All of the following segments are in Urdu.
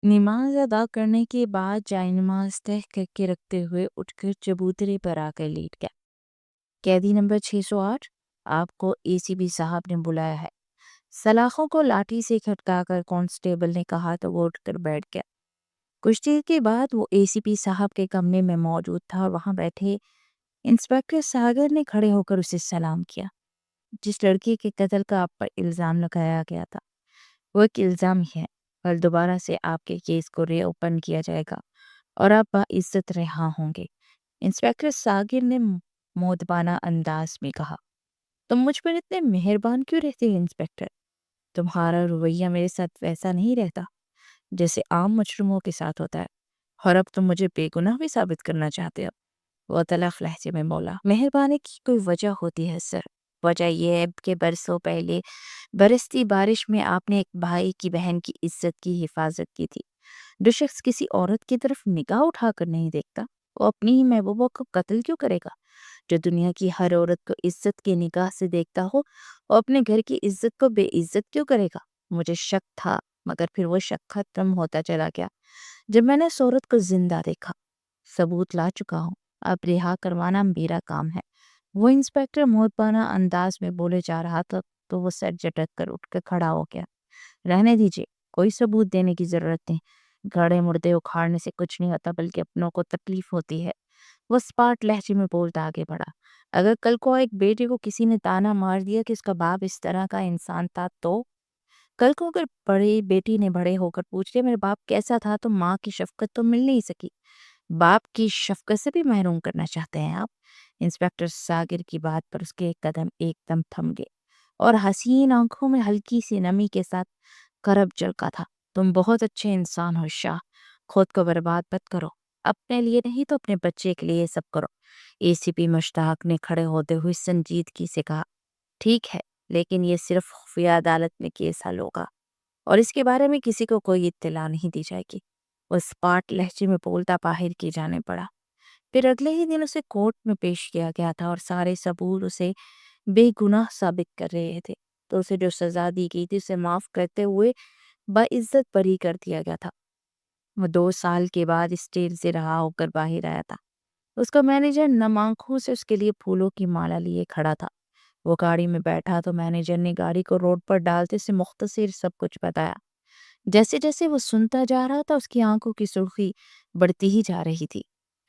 نماز ادا کرنے کے بعد جائے نماز تہ کر کے رکھتے ہوئے اٹھ کر چبوترے پر آ کر لیٹ گیا۔ قیدی نمبر 608، آپ کو اے سی پی صاحب نے بلایا ہے۔ سلاخوں کو لاٹھی سے کھٹکا کر کانسٹیبل نے کہا تو وہ اٹھ کر بیٹھ گیا۔ کچھ دیر کے بعد وہ اے سی پی صاحب کے کمرے میں موجود تھا اور وہاں بیٹھے انسپکٹر ساگر نے کھڑے ہو کر اسے سلام کیا۔ جس لڑکی کے قتل کا آپ پر الزام لگایا گیا تھا وہ ایک الزام ہی ہے، کل دوبارہ سے آپ کے کیس کو ری اوپن کیا جائے گا اور آپ باعزت رہا ہوں گے، انسپکٹر ساگر نے مودبانہ انداز میں کہا۔ تم مجھ پر اتنے مہربان کیوں رہتے ہیں انسپکٹر؟ تمہارا رویہ میرے ساتھ ویسا نہیں رہتا جیسے عام مجرموں کے ساتھ ہوتا ہے، اور اب تم مجھے بے گناہ بھی ثابت کرنا چاہتے ہو۔ وہ تلخ لہجے میں بولا، مہربانی کی کوئی وجہ ہوتی ہے سر، وجہ یہ ہے کہ برسوں پہلے برستی بارش میں آپ نے ایک بھائی کی بہن کی عزت کی حفاظت کی تھی۔ جو شخص کسی عورت کی طرف نگاہ اٹھا کر نہیں دیکھتا وہ اپنی ہی محبوبہ کو قتل کیوں کرے گا؟ جو دنیا کی ہر عورت کو عزت کی نگاہ سے دیکھتا ہو وہ اپنے گھر کی عزت کو بے عزت کیوں کرے گا؟ مجھے شک تھا مگر پھر وہ شک ختم ہوتا چلا گیا جب میں نے اس عورت کو زندہ دیکھا۔ ثبوت لا چکا ہوں، اب رہا کروانا میرا کام ہے۔ وہ انسپکٹر مودبانہ انداز میں بولے جا رہا تھا تو وہ سر جھٹک کر اٹھ کر کھڑا ہو گیا۔ رہنے دیجیے، کوئی ثبوت دینے کی ضرورت نہیں، گڑے مردے اکھاڑنے سے کچھ نہیں ہوتا بلکہ اپنوں کو تکلیف ہوتی ہے۔ وہ اسپاٹ لہجے میں بولتا آگے بڑھا، اگر کل کو ایک بیٹے کو کسی نے تانا مار دیا کہ اس کا باپ اس طرح کا انسان تھا تو کل کو اگر بڑی بیٹی نے بڑے ہو کر پوچھ لیا میرا باپ کیسا تھا تو ماں کی شفقت تو مل نہیں سکی، باپ کی شفقت سے بھی محروم کرنا چاہتے ہیں آپ؟ انسپکٹر ساگر کی بات پر اس کے قدم ایک دم تھم گئے اور حسین آنکھوں میں ہلکی سی نمی کے ساتھ کرب جھلکا تھا۔ تم بہت اچھے انسان ہو شاہ، خود کو برباد مت کرو، اپنے لیے نہیں تو اپنے بچے کے لیے سب کرو۔ اے سی پی مشتاق نے کھڑے ہوتے ہوئے سنجیدگی سے کہا، ٹھیک ہے لیکن یہ صرف خفیہ عدالت میں کیس حل ہوگا اور اس کے بارے میں کسی کو کوئی اطلاع نہیں دی جائے گی۔ وہ اسپاٹ لہجے میں بولتا باہر کی جانے پڑا۔ پھر اگلے ہی دن اسے کورٹ میں پیش کیا گیا تھا اور سارے ثبوت اسے بے گناہ ثابت کر رہے تھے، تو اسے جو سزا دی گئی تھی اسے معاف کرتے ہوئے باعزت بری کر دیا گیا تھا۔ وہ 2 سال کے بعد اسٹیل سے رہا ہو کر باہر آیا تھا۔ اس کا مینیجر نم آنکھوں سے اس کے لیے پھولوں کی مالا لیے کھڑا تھا۔ وہ گاڑی میں بیٹھا تو مینیجر نے گاڑی کو روڈ پر ڈالتے سے مختصر سب کچھ بتایا۔ جیسے جیسے وہ سنتا جا رہا تھا اس کی آنکھوں کی سرخی بڑھتی ہی جا رہی تھی،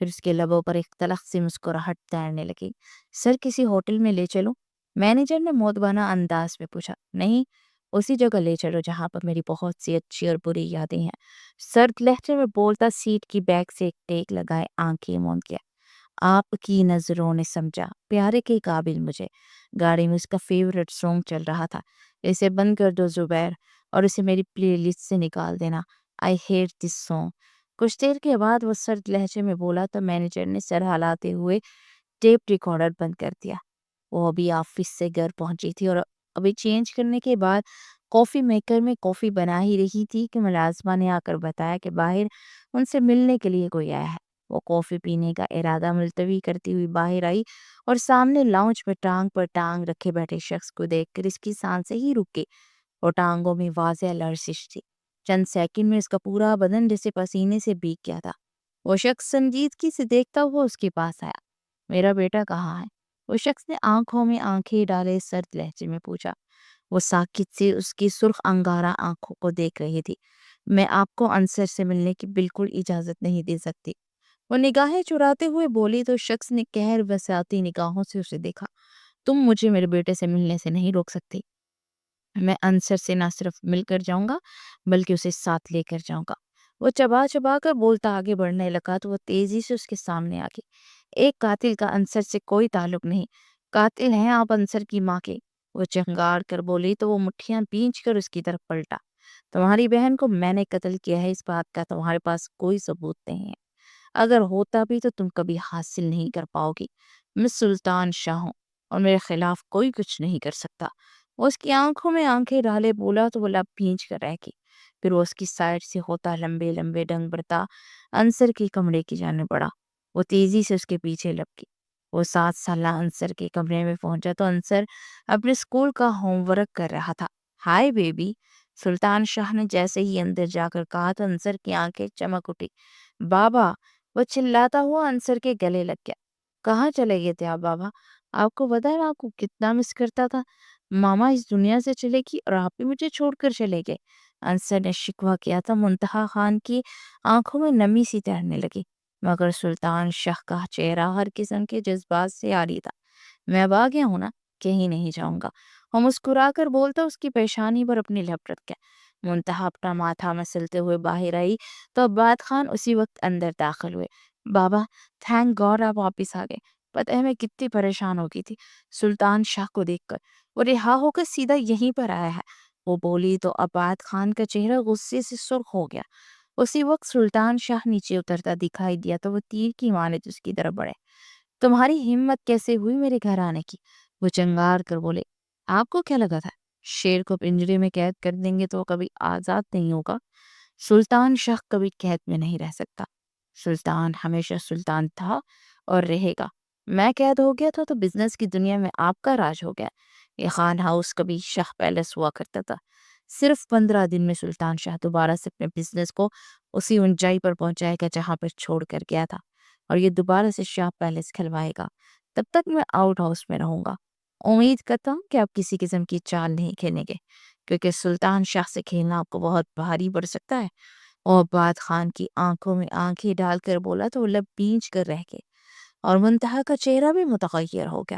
پھر اس کے لبوں پر ایک تلخ سی مسکراہٹ تیرنے لگی۔ سر کسی ہوٹل میں لے چلوں؟ مینیجر نے مودبانہ انداز میں پوچھا۔ نہیں، اسی جگہ لے چلو جہاں پر میری بہت سی اچھی اور بری یادیں ہیں، سرد لہجے میں بولتا سیٹ کی بیک سے ایک ٹیک لگائے آنکھیں موند گیا۔ آپ کی نظروں نے سمجھا، پیارے کے قابل مجھے۔ گاڑی میں اس کا فیورٹ سانگ چل رہا تھا، اسے بند کر دو زبیر اور اسے میری پلے لسٹ سے نکال دینا، آئی ہیٹ دس سانگ۔ کچھ دیر کے بعد وہ سرد لہجے میں بولا تو مینیجر نے سر ہلاتے ہوئے ٹیپ ریکارڈر بند کر دیا۔ وہ ابھی آفس سے گھر پہنچی تھی اور ابھی چینج کرنے کے بعد کافی میکر میں کافی بنا ہی رہی تھی کہ ملازمہ نے آ کر بتایا کہ باہر ان سے ملنے کے لیے کوئی آیا ہے۔ وہ کافی پینے کا ارادہ ملتوی کرتی ہوئی باہر آئی اور سامنے لاؤنج میں ٹانگ پر ٹانگ رکھے بیٹھے شخص کو دیکھ کر اس کی سانسیں ہی رک گئی۔ وہ ٹانگوں میں واضح لرزش تھی، چند سیکنڈ میں اس کا پورا بدن جیسے پسینے سے بھیگ گیا تھا۔ وہ شخص سنجیدگی سے دیکھتا ہوا اس کے پاس آیا۔ میرا بیٹا کہاں ہے؟ وہ شخص نے آنکھوں میں آنکھیں ڈالے سرد لہجے میں پوچھا۔ وہ ساکت سے اس کی سرخ انگارہ آنکھوں کو دیکھ رہی تھی۔ میں آپ کو انصر سے ملنے کی بالکل اجازت نہیں دے سکتی، وہ نگاہیں چراتے ہوئے بولی تو شخص نے قہر بساتی نگاہوں سے اسے دیکھا۔ تم مجھے میرے بیٹے سے ملنے سے نہیں روک سکتی، میں انصر سے نہ صرف مل کر جاؤں گا بلکہ اسے ساتھ لے کر جاؤں گا۔ وہ چبا چبا کر بولتا آگے بڑھنے لگا تو وہ تیزی سے اس کے سامنے آ گئی۔ ایک قاتل کا انصر سے کوئی تعلق نہیں، قاتل ہیں آپ انصر کی ماں کے، وہ چنگار کر بولی تو وہ مٹھیاں بھینچ کر اس کی طرف پلٹا۔ تمہاری بہن کو میں نے قتل کیا ہے اس بات کا تمہارے پاس کوئی ثبوت نہیں ہے، اگر ہوتا بھی تو تم کبھی حاصل نہیں کر پاؤ گی۔ میں سلطان شاہ ہوں اور میرے خلاف کوئی کچھ نہیں کر سکتا۔ وہ اس کی آنکھوں میں آنکھیں ڈالے بولا تو وہ لب بھینچ کر رہ گئی۔ پھر وہ اس کی سائڈ سے ہوتا لمبے لمبے ڈنگ برتا انصر کے کمرے کی جانے بڑھا۔ وہ تیزی سے اس کے پیچھے لپکی۔ وہ 7 سالہ انصر کے کمرے میں پہنچا تو انصر اپنے اسکول کا ہوم ورک کر رہا تھا۔ ہائے بیبی، سلطان شاہ نے جیسے ہی اندر جا کر کہا تو انصر کی آنکھیں چمک اٹھی۔ بابا! وہ چلاتا ہوا انصر کے گلے لگ گیا۔ کہاں چلے گئے تھے آپ بابا؟ آپ کو پتا ہے میں آپ کو کتنا مس کرتا تھا؟ ماما اس دنیا سے چلے گی اور آپ بھی مجھے چھوڑ کر چلے گئے۔ انصر نے شکوہ کیا تھا۔ منتہا خان کی آنکھوں میں نمی سی تیرنے لگی، مگر سلطان شاہ کا چہرہ ہر قسم کے جذبات سے عاری تھا۔ میں اب آ گیا ہوں نا، کہیں نہیں جاؤں گا۔ اور مسکرا کر بولتا اس کی پیشانی پر اپنی لپ رکھ کے۔ منتہا اپنا ماتھا مسلتے ہوئے باہر آئی تو عباد خان اسی وقت اندر داخل ہوئے۔ بابا تھینک گاڈ آپ واپس آ گئے، پتہ ہے میں کتنی پریشان ہو گئی تھی سلطان شاہ کو دیکھ کر، وہ رہا ہو کر سیدھا یہیں پر آیا ہے۔ وہ بولی تو عباد خان کا چہرہ غصے سے سرخ ہو گیا۔ اسی وقت سلطان شاہ نیچے اترتا دکھائی دیا تو وہ تیر کی مانند اس کی طرف بڑھے۔ تمہاری ہمت کیسے ہوئی میرے گھر آنے کی؟ وہ چنگار کر بولے۔ آپ کو کیا لگا تھا شیر کو پنجرے میں قید کر دیں گے تو وہ کبھی آزاد نہیں ہوگا؟ سلطان شاہ کبھی قید میں نہیں رہ سکتا۔ سلطان ہمیشہ سلطان تھا اور رہے گا۔ میں قید ہو گیا تھا تو بزنس کی دنیا میں آپ کا راج ہو گیا۔ یہ خان ہاؤس کبھی شاہ پیلس ہوا کرتا تھا۔ صرف 15 دن میں سلطان شاہ دوبارہ سے اپنے بزنس کو اسی اونچائی پر پہنچائے گا جہاں پر چھوڑ کر گیا تھا، اور یہ دوبارہ سے شاہ پیلس کھلوائے گا۔ تب تک میں آؤٹ ہاؤس میں رہوں گا۔ امید کرتا ہوں کہ آپ کسی قسم کی چال نہیں کھیلیں گے، کیونکہ سلطان شاہ سے کھیلنا آپ کو بہت بھاری پڑ سکتا ہے۔ اور عباد خان کی آنکھوں میں آنکھیں ڈال کر بولا تو وہ لب بینچ کر رہ گئے، اور منتہا کا چہرہ بھی متغیر ہو گیا۔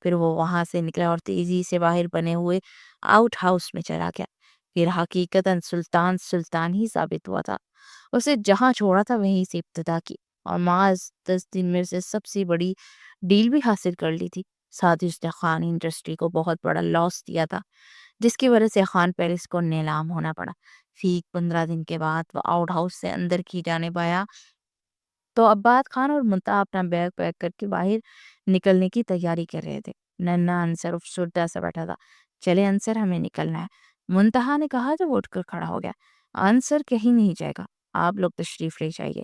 پھر وہ وہاں سے نکلا اور تیزی سے باہر بنے ہوئے آؤٹ ہاؤس میں چلا گیا۔ پھر حقیقتاً سلطان ہی ثابت ہوا تھا۔ اسے جہاں چھوڑا تھا وہیں سے ابتدا کی، اور معاذ 10 دن میں سے سب سے بڑی ڈیل بھی حاصل کر لی تھی۔ ساتھ ہی اس نے خان انڈسٹری کو بہت بڑا لاس دیا تھا، جس کی وجہ سے خان پیلس کو نیلام ہونا پڑا۔ ٹھیک 15 دن کے بعد وہ آؤٹ ہاؤس سے اندر کی جانب آیا تو عباد خان اور منتہا اپنا بیگ پیک کر کے باہر نکلنے کی تیاری کر رہے تھے۔ ننھا انصر افسردہ سا بیٹھا تھا۔ چلے انصر ہمیں نکلنا ہے، منتہا نے کہا تو وہ اٹھ کر کھڑا ہو گیا۔ انصر کہیں نہیں جائے گا، آپ لوگ تشریف لے جائیے،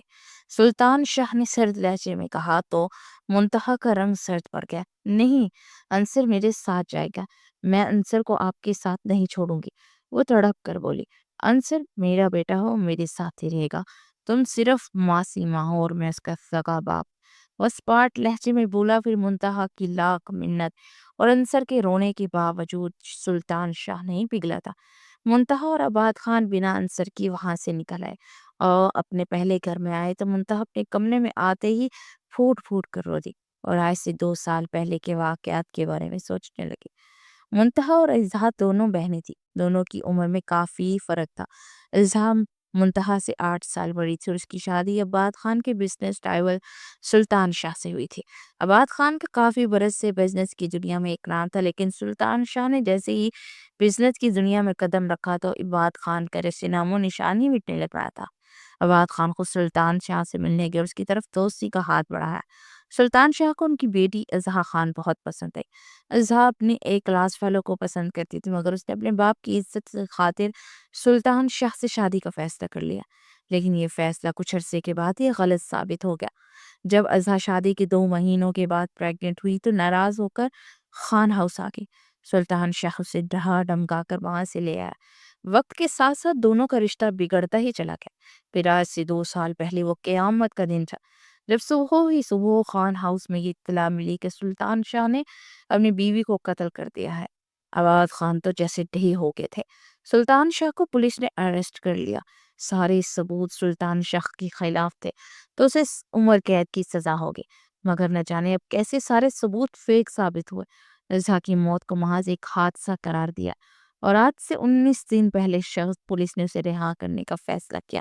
سلطان شاہ نے سرد لہجے میں کہا تو منتہا کا رنگ سرد پڑ گیا۔ نہیں، انصر میرے ساتھ جائے گا، میں انصر کو آپ کے ساتھ نہیں چھوڑوں گی، وہ تڑپ کر بولی۔ انصر میرا بیٹا ہو، میرے ساتھ ہی رہے گا، تم صرف ماسی ماں ہو اور میں اس کا سگا باپ۔ وہ اسپاٹ لہجے میں بولا۔ پھر منتہا کی لاکھ منت اور انصر کے رونے کے باوجود سلطان شاہ نہیں پگھلا تھا۔ منتہا اور عباد خان بنا انصر کی وہاں سے نکل آئے اور اپنے پہلے گھر میں آئے تو منتہا اپنے کمرے میں آتے ہی پھوٹ پھوٹ کر رو دی اور آج سے 2 سال پہلے کے واقعات کے بارے میں سوچنے لگی۔ منتہا اور اظہا دونوں بہنیں تھیں، دونوں کی عمر میں کافی فرق تھا۔ اظہا منتہا سے 8 سال بڑی تھی اور اس کی شادی عباد خان کے بزنس رائول سلطان شاہ سے ہوئی تھی۔ عباد خان کا کافی برس سے بزنس کی دنیا میں ایک نام تھا، لیکن سلطان شاہ نے جیسے ہی بزنس کی دنیا میں قدم رکھا تو عباد خان کا رشتے نام و نشان ہی مٹنے لگ رہا تھا۔ عباد خان کو سلطان شاہ سے ملنے گئے اور اس کی طرف دوستی کا ہاتھ بڑھایا۔ سلطان شاہ کو ان کی بیٹی اظہا خان بہت پسند آئی۔ اظہا اپنے ایک کلاس فیلو کو پسند کرتی تھی، مگر اس نے اپنے باپ کی عزت سے خاطر سلطان شاہ سے شادی کا فیصلہ کر لیا، لیکن یہ فیصلہ کچھ عرصے کے بعد ہی غلط ثابت ہو گیا۔ جب اظہا شادی کے 2 مہینوں کے بعد پریگننٹ ہوئی تو ناراض ہو کر خان ہاؤس آ گئی۔ سلطان شاہ اسے ڈھا ڈھمکا کر وہاں سے لے آیا۔ وقت کے ساتھ ساتھ دونوں کا رشتہ بگڑتا ہی چلا گیا۔ پھر آج سے 2 سال پہلے وہ قیامت کا دن تھا جب صبح خان ہاؤس میں یہ اطلاع ملی کہ سلطان شاہ نے اپنی بیوی کو قتل کر دیا ہے۔ عباد خان تو جیسے ڈھے ہو گئے تھے۔ سلطان شاہ کو پولیس نے اریسٹ کر لیا۔ سارے ثبوت سلطان شاہ کے خلاف تھے تو اسے عمر قید کی سزا ہوگی، مگر نہ جانے اب کیسے سارے ثبوت فیک ثابت ہوئے۔ رضا کی موت کو محض ایک حادثہ قرار دیا اور آج سے 19 دن پہلے شخص پولیس نے اسے رہا کرنے کا فیصلہ کیا۔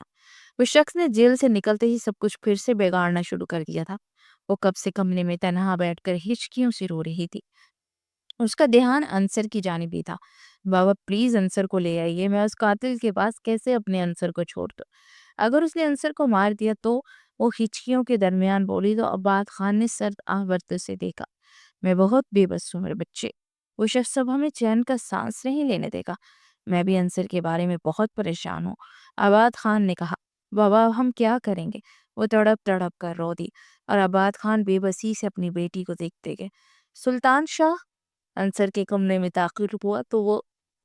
وہ شخص نے جیل سے نکلتے ہی سب کچھ پھر سے بگاڑنا شروع کر دیا تھا۔ وہ کب سے کمرے میں تنہا بیٹھ کر ہچکیوں سے رو رہی تھی۔ اس کا دھیان انصر کی جانب ہی تھا۔ بابا پلیز انصر کو لے آئیے، میں اس قاتل کے پاس کیسے اپنے انصر کو چھوڑ دوں؟ اگر اس نے انصر کو مار دیا تو وہ ہچکیوں کے درمیان بولی تو عباد خان نے سرد آہ برتے سے دیکھا۔ میں بہت بے بس ہوں میرے بچے، وہ شخص اب ہمیں چین کا سانس نہیں لینے دے گا۔ میں بھی انصر کے بارے میں بہت پریشان ہوں، عباد خان نے کہا۔ بابا ہم کیا کریں گے؟ وہ تڑپ تڑپ کر رو دی اور عباد خان بے بسی سے اپنی بیٹی کو دیکھتے گئے۔ سلطان شاہ انصر کے کمرے میں داخل ہوا تو وہ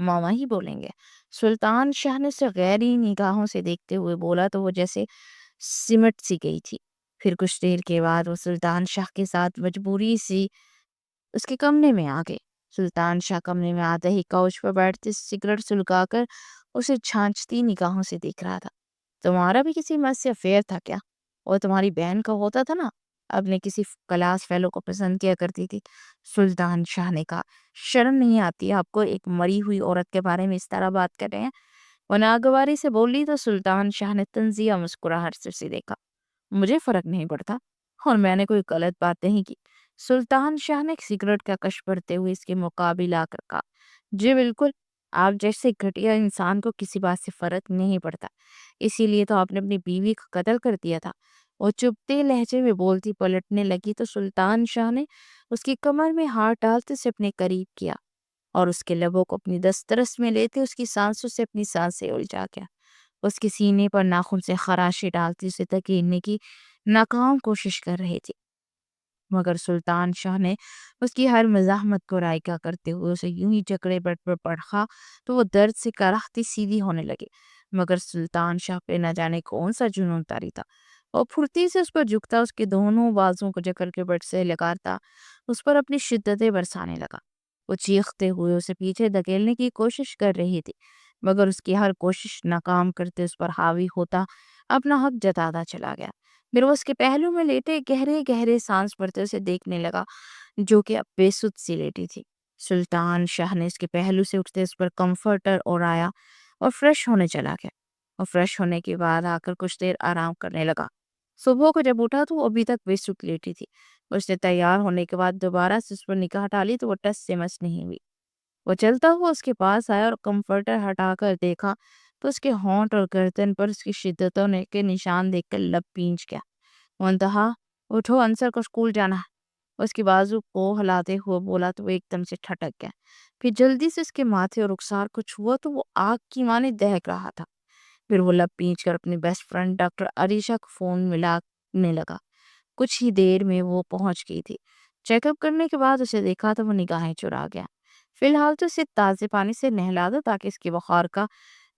ماما ہی بولیں گے۔ سلطان شاہ نے اسے غیری نگاہوں سے دیکھتے ہوئے بولا تو وہ جیسے سمٹ سی گئی تھی۔ پھر کچھ دیر کے بعد وہ سلطان شاہ کے ساتھ مجبوری سی اس کے کمرے میں آ گئے۔ سلطان شاہ کمرے میں آتے ہی کوچ پر بیٹھتے سگریٹ سلگا کر اسے چھانچتی نگاہوں سے دیکھ رہا تھا۔ تمہارا بھی کسی مرد سے افیئر تھا کیا؟ اور تمہاری بہن کا ہوتا تھا نا، اپنے کسی کلاس فیلو کو پسند کیا کرتی تھی۔ سلطان شاہ نے کہا، شرم نہیں آتی آپ کو؟ ایک مری ہوئی عورت کے بارے میں اس طرح بات کر رہے ہیں؟ وہ ناگواری سے بولی تو سلطان شاہ نے طنزیہ مسکراہٹ سے دیکھا۔ مجھے فرق نہیں پڑتا اور میں نے کوئی غلط بات نہیں کی۔ سلطان شاہ نے سگریٹ کا کش بھرتے ہوئے اس کے مقابل آ کر کہا، جی بالکل، آپ جیسے گھٹیا انسان کو کسی بات سے فرق نہیں پڑتا، اسی لیے تو آپ نے اپنی بیوی کا قتل کر دیا تھا۔ وہ چپتے لہجے میں بولتی پلٹنے لگی تو سلطان شاہ نے اس کی کمر میں ہاتھ ڈالتے اسے اپنے قریب کیا اور اس کے لبوں کو اپنی دسترس میں لیتے اس کی سانسوں سے اپنی سانسیں الجھا گیا۔ اس کے سینے پر ناخن سے خراشی ڈالتی اسے دھکیلنے کی ناکام کوشش کر رہے تھے، مگر سلطان شاہ نے اس کی ہر مزاحمت کو رائگاں کرتے ہوئے اسے یوں ہی جکڑے بیڈ پر پڑھا تو وہ درد سے کراہتی سیدھی ہونے لگے۔ مگر سلطان شاہ پہ نہ جانے کون سا جنون طاری تھا، اور پھرتی سے اس پر جھکتا، اس کے دونوں بازوں کو جکڑ کے بیڈ سے لگاتا اس پر اپنی شدتیں برسانے لگا۔ وہ چیختے ہوئے اسے پیچھے دھکیلنے کی کوشش کر رہی تھی، مگر اس کی ہر کوشش ناکام کرتے اس پر حاوی ہوتا اپنا حق جتاتا چلا گیا۔ پھر وہ اس کے پہلو میں لیٹے گہرے گہرے سانس بھرتے اسے دیکھنے لگا، جو کہ اب بے سدھ سی لیٹی تھی۔ سلطان شاہ نے اس کے پہلو سے اٹھتے اس پر کمفرٹر اوڑھایا اور فریش ہونے چلا گیا، اور فریش ہونے کے بعد آ کر کچھ دیر آرام کرنے لگا۔ صبح کو جب اٹھا تو وہ ابھی تک بے سدھ لیٹی تھی۔ اس نے تیار ہونے کے بعد دوبارہ سے اس پر نگاہ ڈالی تو وہ ٹس سے مس نہیں ہوئی۔ وہ چلتا ہوا اس کے پاس آیا اور کمفرٹر ہٹا کر دیکھا تو اس کے ہونٹ اور گردن پر اس کی شدتوں کے نشان دیکھ کر لب پینچ گیا۔ منتہا، اٹھو، انصر کو اسکول جانا ہے۔ اس کی بازو کو ہلاتے ہوئے بولا تو وہ ایک دم سے ٹھٹک گیا۔ پھر جلدی سے اس کے ماتھے اور رخسار کو چھوا تو وہ آگ کی مانے دہک رہا تھا۔ پھر وہ لب پینچ کر اپنی بیسٹ فرینڈ ڈاکٹر عریشہ کو فون ملانے لگا۔ کچھ ہی دیر میں وہ پہنچ گئی تھی۔ چیک اپ کرنے کے بعد اسے دیکھا تو وہ نگاہیں چرا گیا۔ فی الحال تو اسے تازے پانی سے نہلا دو تاکہ اس کے بخار کا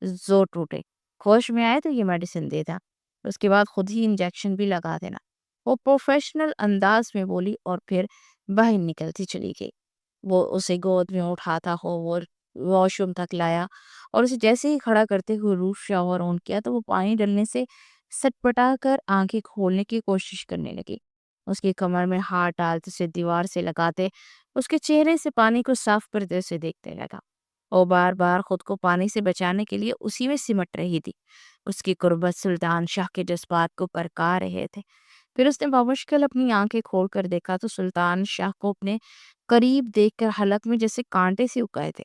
زور ٹوٹے، ہوش میں آئے تو یہ میڈیسن دے دا، اس کے بعد خود ہی انجیکشن بھی لگا دینا، وہ پروفیشنل انداز میں بولی اور پھر باہر نکلتی چلی گئی۔ وہ اسے گود میں اٹھاتا ہو وہ واش روم تک لایا اور اسے جیسے ہی کھڑا کرتے ہوئے روف شاور آن کیا تو وہ پانی ڈلنے سے سٹ پٹا کر آنکھیں کھولنے کی کوشش کرنے لگی۔ اس کی کمر میں ہاتھ ڈالتے اسے دیوار سے لگاتے اس کے چہرے سے پانی کو صاف کرتے اسے دیکھتے لگا۔ وہ بار بار خود کو پانی سے بچانے کے لیے اسی میں سمٹ رہی تھی۔ اس کی قربت سلطان شاہ کے جذبات کو پرکا رہے تھے۔ پھر اس نے بمشکل اپنی آنکھیں کھول کر دیکھا تو سلطان شاہ کو اپنے قریب دیکھ کر حلق میں جیسے کانٹے سے اکائے تھے۔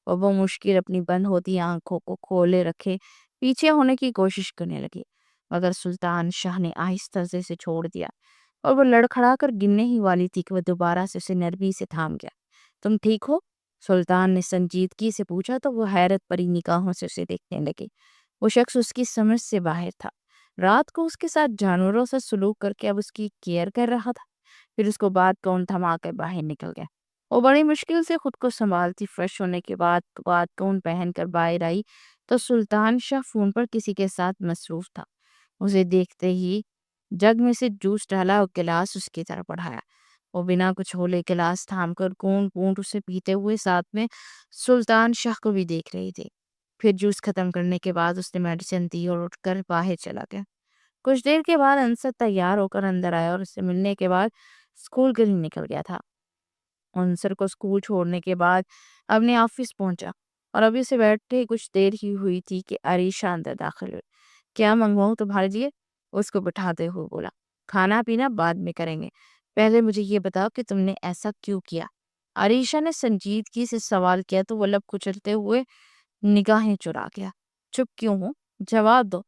وہ بمشکل اپنی بند ہوتی آنکھوں کو کھولے رکھے پیچھے ہونے کی کوشش کرنے لگی، مگر سلطان شاہ نے آہستہ سے اسے چھوڑ دیا اور وہ لڑکھڑا کر گرنے ہی والی تھی کہ وہ دوبارہ سے اسے نرمی سے تھام گیا۔ تم ٹھیک ہو؟ سلطان نے سنجیدگی سے پوچھا تو وہ حیرت بھری نگاہوں سے اسے دیکھنے لگے۔ وہ شخص اس کی سمجھ سے باہر تھا۔ رات کو اس کے ساتھ جانوروں سے سلوک کر کے اب اس کی کیئر کر رہا تھا۔ پھر اس کو بات کون تھما کر باہر نکل گیا۔ وہ بڑی مشکل سے خود کو سنبھالتی فریش ہونے کے بعد بات کون پہن کر باہر آئی تو سلطان شاہ فون پر کسی کے ساتھ مصروف تھا۔ اسے دیکھتے ہی جگ میں سے جوس ڈالا اور گلاس اس کی طرف بڑھایا۔ وہ بنا کچھ ہولے گلاس تھام کر گونٹ گونٹ اسے پیتے ہوئے ساتھ میں سلطان شاہ کو بھی دیکھ رہی تھی۔ پھر جوس ختم کرنے کے بعد اس نے میڈیسن دی اور اٹھ کر باہر چلا گیا۔ کچھ دیر کے بعد انصر تیار ہو کر اندر آیا اور اس سے ملنے کے بعد اسکول کے لیے نکل گیا تھا۔ انصر کو اسکول چھوڑنے کے بعد اپنے آفس پہنچا اور ابھی سے بیٹھے کچھ دیر ہی ہوئی تھی کہ عریشہ اندر داخل ہوئی۔ کیا منگواؤں تمہارے لیے؟ اس کو بٹھاتے ہوئے بولا۔ کھانا پینا بعد میں کریں گے، پہلے مجھے یہ بتاؤ کہ تم نے ایسا کیوں کیا؟ عریشہ نے سنجیدگی سے سوال کیا تو وہ لب کچلتے ہوئے نگاہیں چرا گیا۔ چپ کیوں ہوں؟ جواب دو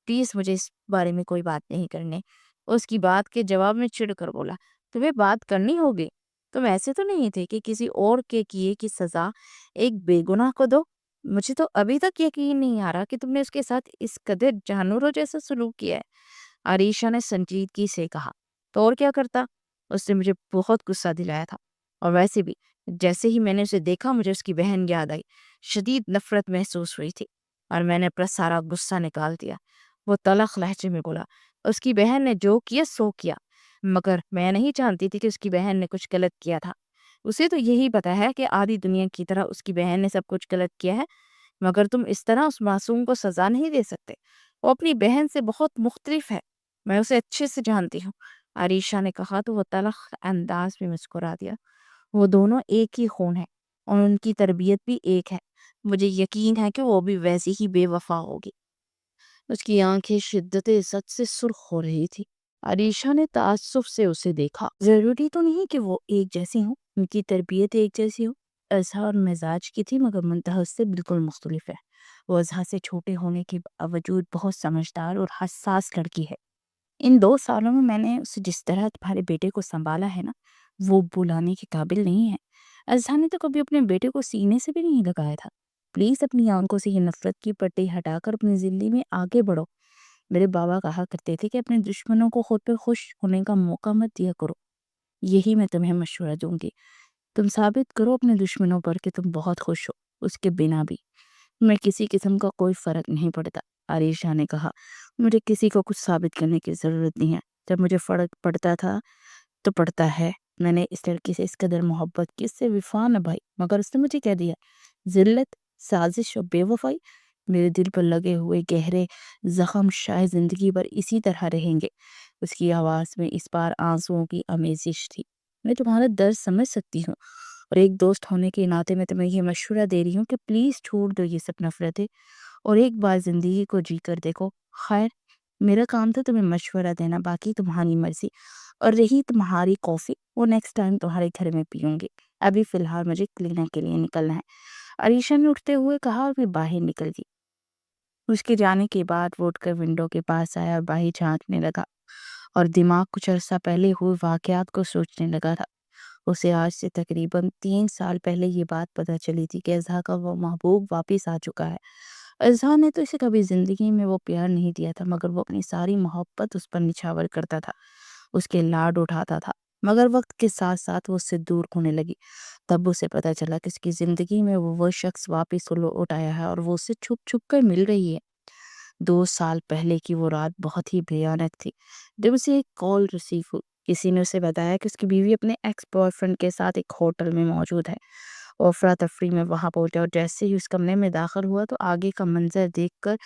پلیز، مجھے اس بارے میں کوئی بات نہیں کرنے۔ اس کی بات کے جواب میں چڑ کر بولا، تمہیں بات کرنی ہوگی، تم ایسے تو نہیں تھے کہ کسی اور کے کیے کی سزا ایک بے گناہ کو دو۔ مجھے تو ابھی تک یقین نہیں آ رہا کہ تم نے اس کے ساتھ اس قدر جانوروں جیسا سلوک کیا ہے۔ عریشہ نے سنجیدگی سے کہا، تو اور کیا کرتا؟ اس نے مجھے بہت غصہ دلایا تھا، اور ویسے بھی جیسے ہی میں نے اسے دیکھا مجھے اس کی بہن یاد آئی، شدید نفرت محسوس ہوئی تھی اور میں نے اپنا سارا غصہ نکال دیا۔ وہ تلخ لہجے میں بولا، اس کی بہن نے جو کیا سو کیا، مگر میں نہیں جانتی تھی کہ اس کی بہن نے کچھ غلط کیا تھا۔ اسے تو یہی پتا ہے کہ آدھی دنیا کی طرح اس کی بہن نے سب کچھ غلط کیا ہے، مگر تم اس طرح اس معصوم کو سزا نہیں دے سکتے۔ وہ اپنی بہن سے بہت مختلف ہے، میں اسے اچھے سے جانتی ہوں، عریشہ نے کہا تو وہ تلخ انداز میں مسکرا دیا۔ وہ دونوں ایک ہی خون ہے اور ان کی تربیت بھی ایک ہے، مجھے یقین ہے کہ وہ بھی ویسی ہی بے وفا ہوگی۔ اس کی آنکھیں شدت عزت سے سرخ ہو رہی تھی۔ عریشہ نے تعصب سے اسے دیکھا۔ ضروری تو نہیں کہ وہ ایک جیسی ہوں، ان کی تربیت ایک جیسی ہو۔ اظہار مزاج کی تھی مگر منتہا سے بالکل مختلف ہے۔ وہ اظہار سے چھوٹے ہونے کے باوجود بہت سمجھدار اور حساس لڑکی ہے۔ ان 2 سالوں میں نے اسے جس طرح تمہارے بیٹے کو سنبھالا ہے نا، وہ بلانے کے قابل نہیں ہے۔ اظہار نے تو کبھی اپنے بیٹے کو سینے سے بھی نہیں لگایا تھا۔ پلیز اپنی آنکھوں سے یہ نفرت کی پٹی ہٹا کر اپنی زندگی میں آگے بڑھو۔ میرے بابا کہا کرتے تھے کہ اپنے دشمنوں کو خود پہ خوش ہونے کا موقع مت دیا کرو۔ یہی میں تمہیں مشورہ دوں گی۔ تم ثابت کرو اپنے دشمنوں پر کہ تم بہت خوش ہو، اس کے بنا بھی میں کسی قسم کا کوئی فرق نہیں پڑتا۔ عریشہ نے کہا، مجھے کسی کو کچھ ثابت کرنے کی ضرورت نہیں ہے۔ جب مجھے فرق پڑتا تھا تو پڑتا ہے۔ میں نے اس لڑکی سے اس قدر محبت کی، اس سے وفا نبھائی، مگر اس نے مجھے کہہ دیا ذلت، سازش اور بے وفائی۔ میرے دل پر لگے ہوئے گہرے زخم شاید زندگی بھر اسی طرح رہیں گے۔ اس کی آواز میں اس بار آنسوؤں کی آمیزش تھی۔ میں تمہارا درد سمجھ سکتی ہوں اور ایک دوست ہونے کے ناطے میں تمہیں یہ مشورہ دے رہی ہوں کہ پلیز چھوڑ دو یہ سب نفرتیں اور ایک بار زندگی کو جی کر دیکھو۔ خیر، میرا کام تھا تمہیں مشورہ دینا، باقی تمہاری مرضی۔ اور رہی تمہاری کافی، وہ نیکسٹ ٹائم تمہارے گھر میں پیوں گی، ابھی فی الحال مجھے کلینک کے لیے نکلنا ہے۔ عریشہ نے اٹھتے ہوئے کہا اور پھر باہر نکل گئی۔ اس کے جانے کے بعد وہ اٹھ کر ونڈو کے پاس آیا اور باہر جھانکنے لگا اور دماغ کچھ عرصہ پہلے ہوئے واقعات کو سوچنے لگا تھا۔ اسے آج سے تقریباً 3 سال پہلے یہ بات پتہ چلی تھی کہ اظہار کا وہ محبوب واپس آ چکا ہے۔ اظہار نے تو اسے کبھی زندگی میں وہ پیار نہیں دیا تھا، مگر وہ اپنی ساری محبت اس پر نچھاور کرتا تھا، اس کے لاڈ اٹھاتا تھا، مگر وقت کے ساتھ ساتھ وہ اس سے دور ہونے لگی۔ تب اسے پتہ چلا کہ اس کی زندگی میں وہ شخص واپس لوٹ آیا ہے اور وہ اسے چھپ چھپ کر مل رہی ہے۔ 2 سال پہلے کی وہ رات بہت ہی بھیانک تھی جب اسے ایک کال ریسیو ہوئی۔ کسی نے اسے بتایا کہ اس کی بیوی اپنے ایکس بوائے فرینڈ کے ساتھ ایک ہوٹل میں موجود ہے۔ وہ افراتفری میں وہاں پہنچا اور جیسے ہی اس کمرے میں داخل ہوا تو آگے کا منظر دیکھ کر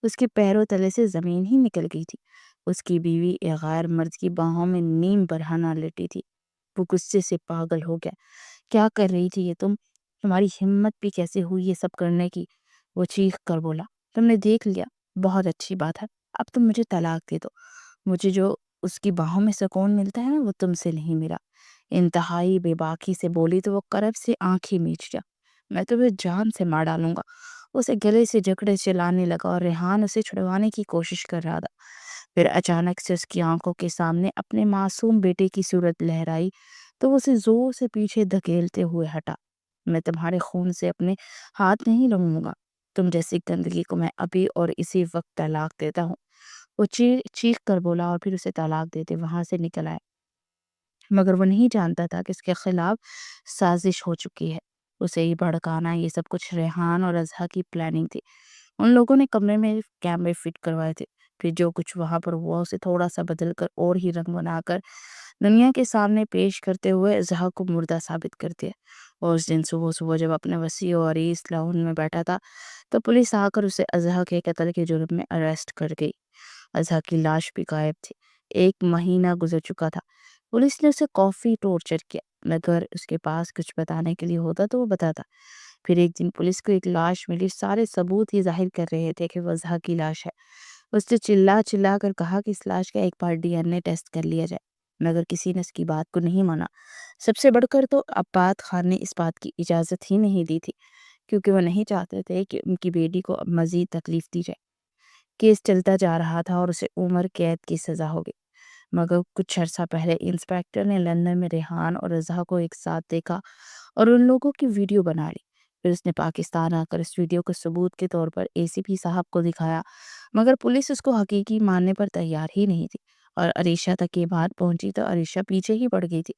اس کے پیروں تلے سے زمین ہی نکل گئی تھی۔ اس کی بیوی ایک غیر مرد کی باہوں میں نیم برہنہ لیٹی تھی۔ وہ غصے سے پاگل ہو گیا۔ کیا کر رہی تھی یہ تم؟ تمہاری ہمت بھی کیسے ہوئی یہ سب کرنے کی؟ وہ چیخ کر بولا، تم نے دیکھ لیا، بہت اچھی بات ہے، اب تم مجھے طلاق دے دو۔ مجھے جو اس کی باہوں میں سکون ملتا ہے نا وہ تم سے نہیں ملا۔ انتہائی بے باکی سے بولی تو وہ کرب سے آنکھیں میچ گیا۔ میں تمہیں جان سے مار ڈالوں گا۔ اسے گلے سے جکڑے چلانے لگا اور ریحان اسے چھڑوانے کی کوشش کر رہا تھا۔ پھر اچانک سے اس کی آنکھوں کے سامنے اپنے معصوم بیٹے کی صورت لہرائی تو وہ اسے زور سے پیچھے دھکیلتے ہوئے ہٹا۔ میں تمہارے خون سے اپنے ہاتھ نہیں لگوں گا۔ تم جیسی گندگی کو میں ابھی اور اسی وقت طلاق دیتا ہوں۔ وہ چیخ کر بولا اور پھر اسے طلاق دیتے وہاں سے نکل آیا، مگر وہ نہیں جانتا تھا کہ اس کے خلاف سازش ہو چکی ہے۔ اسے یہ بھڑکانا، یہ سب کچھ ریحان اور اظہار کی پلاننگ تھی۔ ان لوگوں نے کمرے میں کیمرے فٹ کروائے تھے، پھر جو کچھ وہاں پر ہوا اسے تھوڑا سا بدل کر اور ہی رنگ بنا کر دنیا کے سامنے پیش کرتے ہوئے اظہار کو مردہ ثابت کر دیا۔ اور اس دن صبح صبح جب اپنے وسیع و عریض لاؤن میں بیٹھا تھا تو پولیس آ کر اسے اظہار کے قتل کے جرم میں اریسٹ کر گئی۔ اظہار کی لاش بھی غائب تھی۔ 1 مہینہ گزر چکا تھا۔ پولیس نے اسے کافی ٹارچر کیا، مگر اس کے پاس کچھ بتانے کے لیے ہوتا تو وہ بتاتا۔ پھر ایک دن پولیس کو ایک لاش ملی، سارے ثبوت ہی ظاہر کر رہے تھے کہ وہ اظہار کی لاش ہے۔ اس نے چلا چلا کر کہا کہ اس لاش کا ایک بار DNA ٹیسٹ کر لیا جائے، مگر کسی نے اس کی بات کو نہیں مانا۔ سب سے بڑھ کر تو عباد خان نے اس بات کی اجازت ہی نہیں دی تھی، کیونکہ وہ نہیں چاہتے تھے کہ ان کی بیٹی کو اب مزید تکلیف دی جائے۔ کیس چلتا جا رہا تھا اور اسے عمر قید کی سزا ہو گئی، مگر کچھ عرصہ پہلے انسپیکٹر نے لندن میں ریحان اور اظہار کو ایک ساتھ دیکھا اور ان لوگوں کی ویڈیو بنا لی۔ پھر اس نے پاکستان آ کر اس ویڈیو کو ثبوت کے طور پر ACP صاحب کو دکھایا، مگر پولیس اس کو حقیقی ماننے پر تیار ہی نہیں تھی۔ اور عریشہ تک یہ بات پہنچی تو عریشہ پیچھے ہی پڑ گئی تھی۔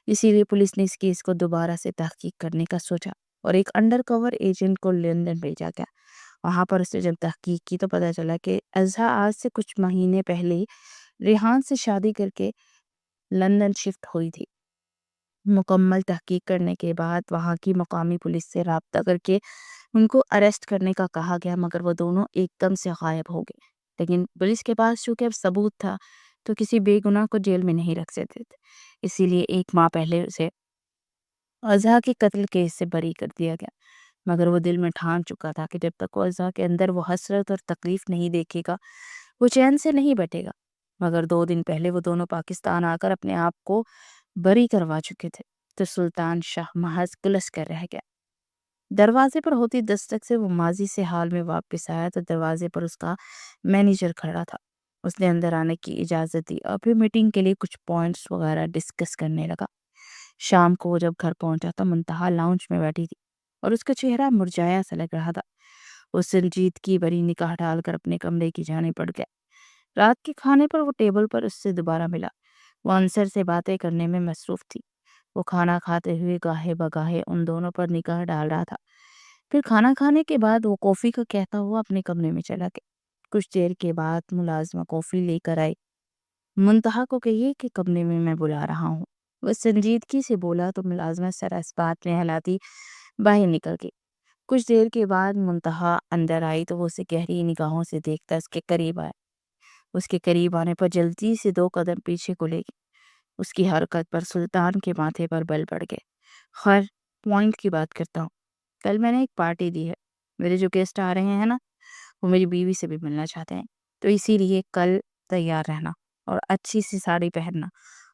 اسی لیے پولیس نے اس کیس کو دوبارہ سے تحقیق کرنے کا سوچا اور ایک انڈر کور ایجنٹ کو لندن بھیجا گیا۔ وہاں پر اس نے جب تحقیق کی تو پتہ چلا کہ اضحیٰ آج سے کچھ مہینے پہلے ریحان سے شادی کر کے لندن شفٹ ہوئی تھی۔ مکمل تحقیق کرنے کے بعد وہاں کی مقامی پولیس سے رابطہ کر کے ان کو اریسٹ کرنے کا کہا گیا، مگر وہ دونوں ایک دم سے غائب ہو گئے۔ لیکن پولیس کے پاس چونکہ اب ثبوت تھا تو کسی بے گناہ کو جیل میں نہیں رکھ سکتے تھے، اسی لیے 1 ماہ پہلے اسے اضحیٰ کے قتل کیس سے بری کر دیا گیا۔ مگر وہ دل میں ٹھان چکا تھا کہ جب تک وہ اضحیٰ کے اندر وہ حسرت اور تکلیف نہیں دیکھے گا وہ چین سے نہیں بیٹھے گا۔ مگر 2 دن پہلے وہ دونوں پاکستان آ کر اپنے آپ کو بری کروا چکے تھے تو سلطان شاہ محض کلس کر رہ گیا۔ دروازے پر ہوتی دستک سے وہ ماضی سے حال میں واپس آیا تو دروازے پر اس کا مینیجر کھڑا تھا۔ اس نے اندر آنے کی اجازت دی اور پھر میٹنگ کے لیے کچھ پوائنٹس وغیرہ ڈسکس کرنے لگا۔ شام کو وہ جب گھر پہنچا تو منتہا لاؤنج میں بیٹھی تھی اور اس کا چہرہ مرجھایا سا لگ رہا تھا۔ وہ سنجیدگی بری نگاہ ڈال کر اپنے کمرے کی جانب بڑھ گیا۔ رات کے کھانے پر وہ ٹیبل پر اس سے دوبارہ ملا۔ وہ انصر سے باتیں کرنے میں مصروف تھی۔ وہ کھانا کھاتے ہوئے گاہے بگاہے ان دونوں پر نگاہ ڈال رہا تھا۔ پھر کھانا کھانے کے بعد وہ کافی کا کہتا ہوا اپنے کمرے میں چلا گیا۔ کچھ دیر کے بعد ملازمہ کافی لے کر آئی۔ منتہا کو کہیے کہ کمرے میں میں بلا رہا ہوں، وہ سنجیدگی سے بولا تو ملازمہ سر اس بات میں ہلاتی باہر نکل گئی۔ کچھ دیر کے بعد منتہا اندر آئی تو وہ اسے گہری نگاہوں سے دیکھتا اس کے قریب آیا۔ اس کے قریب آنے پر جلدی سے 2 قدم پیچھے کو لے گئی۔ اس کی حرکت پر سلطان کے ماتھے پر بل پڑ گئے۔ خیر پوائنٹ کی بات کرتا ہوں، کل میں نے ایک پارٹی دی ہے، میرے جو گیسٹ آ رہے ہیں نا وہ میری بیوی سے بھی ملنا چاہتے ہیں، تو اسی لیے کل تیار رہنا اور اچھی سی ساڑی پہننا۔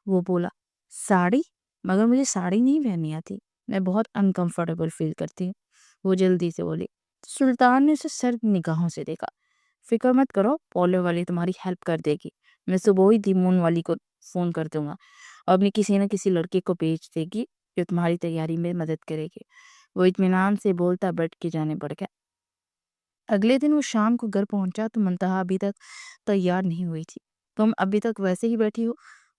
وہ بولا ساڑی؟ مگر مجھے ساڑی نہیں پہننی آتی، میں بہت انکمفرٹیبل فیل کرتی ہوں، وہ جلدی سے بولی۔ سلطان نے اسے سرد نگاہوں سے دیکھا۔ فکر مت کرو، پولو والی تمہاری ہیلپ کر دے گی، میں صبح ہی دیمون والی کو فون کر دوں گا اور اپنی کسی نہ کسی لڑکے کو بھیج دے گی جو تمہاری تیاری میں مدد کرے گی۔ وہ اطمینان سے بولتا بیٹھ کے جانے بڑھ گیا۔ اگلے دن وہ شام کو گھر پہنچا تو منتہا ابھی تک تیار نہیں ہوئی تھی۔ تم ابھی تک ویسے ہی بیٹھی ہو،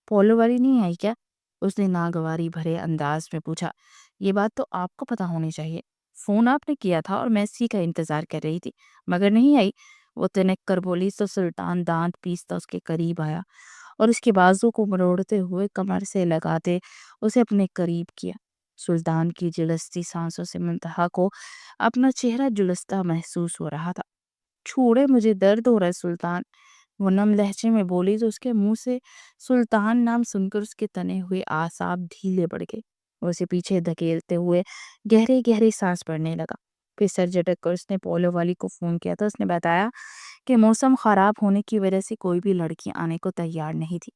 پولو والی نہیں آئی کیا؟ اس نے ناگواری بھرے انداز میں پوچھا۔ یہ بات تو آپ کو پتا ہونی چاہیے، فون آپ نے کیا تھا اور میں اسی کا انتظار کر رہی تھی، مگر نہیں آئی، وہ تنک کر بولی۔ تو سلطان دانت پیستا اس کے قریب آیا اور اس کے بازو کو مروڑتے ہوئے کمر سے لگاتے اسے اپنے قریب کیا۔ سلطان کی جلستی سانسوں سے منتہا کو اپنا چہرہ جلستا محسوس ہو رہا تھا۔ چھوڑے، مجھے درد ہو رہا ہے سلطان، وہ نم لہجے میں بولی تو اس کے منہ سے سلطان نام سن کر اس کے تنے ہوئے اعصاب ڈھیلے پڑ گئے۔ وہ اسے پیچھے دھکیلتے ہوئے گہرے گہرے سانس پڑنے لگا۔ پھر سر جھٹک کر اس نے پولو والی کو فون کیا تھا۔ اس نے بتایا کہ موسم خراب ہونے کی وجہ سے کوئی بھی لڑکی آنے کو تیار نہیں تھی۔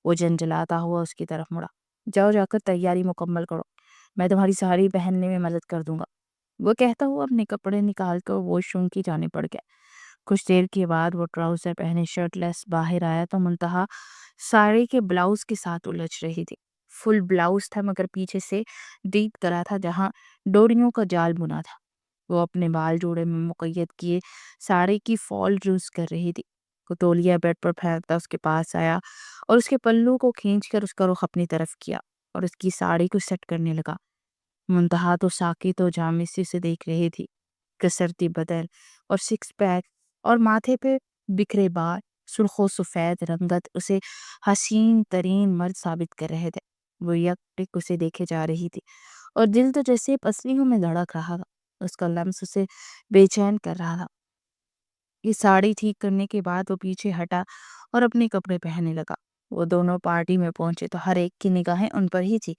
وہ جنجلاتا ہوا اس کی طرف مڑا۔ جاؤ جا کر تیاری مکمل کرو، میں تمہاری ساڑی پہننے میں مدد کر دوں گا، وہ کہتا ہوا اپنے کپڑے نکال کر واش روم کی جانب بڑھ گیا۔ کچھ دیر کے بعد وہ ٹراؤزر پہنے شرٹ لیس باہر آیا تو منتہا ساڑی کے بلاؤز کے ساتھ الجھ رہی تھی۔ فل بلاؤز تھا مگر پیچھے سے ڈیپ گلا تھا جہاں ڈوریوں کا جال بنا تھا۔ وہ اپنے بال جوڑے میں مقید کیے ساڑی کی فال یوز کر رہی تھی۔ وہ تولیہ بیڈ پر پھینکتا اس کے پاس آیا اور اس کے پلو کو کھینچ کر اس کا رخ اپنی طرف کیا اور اس کی ساڑی کو سیٹ کرنے لگا۔ منتہا تو ساکت و جامسی سے دیکھ رہی تھی۔ کسرتی بدن اور سکس پیک اور ماتھے پہ بکھرے بال، سرخ و سفید رنگت اسے حسین ترین مرد ثابت کر رہے تھے۔ وہ یک ٹک اسے دیکھے جا رہی تھی اور دل تو جیسے پسلیوں میں دھڑک رہا تھا۔ اس کا لمس اسے بے چین کر رہا تھا۔ یہ ساڑی ٹھیک کرنے کے بعد وہ پیچھے ہٹا اور اپنے کپڑے پہننے لگا۔ وہ دونوں پارٹی میں پہنچے تو ہر ایک کی نگاہیں ان پر ہی تھی۔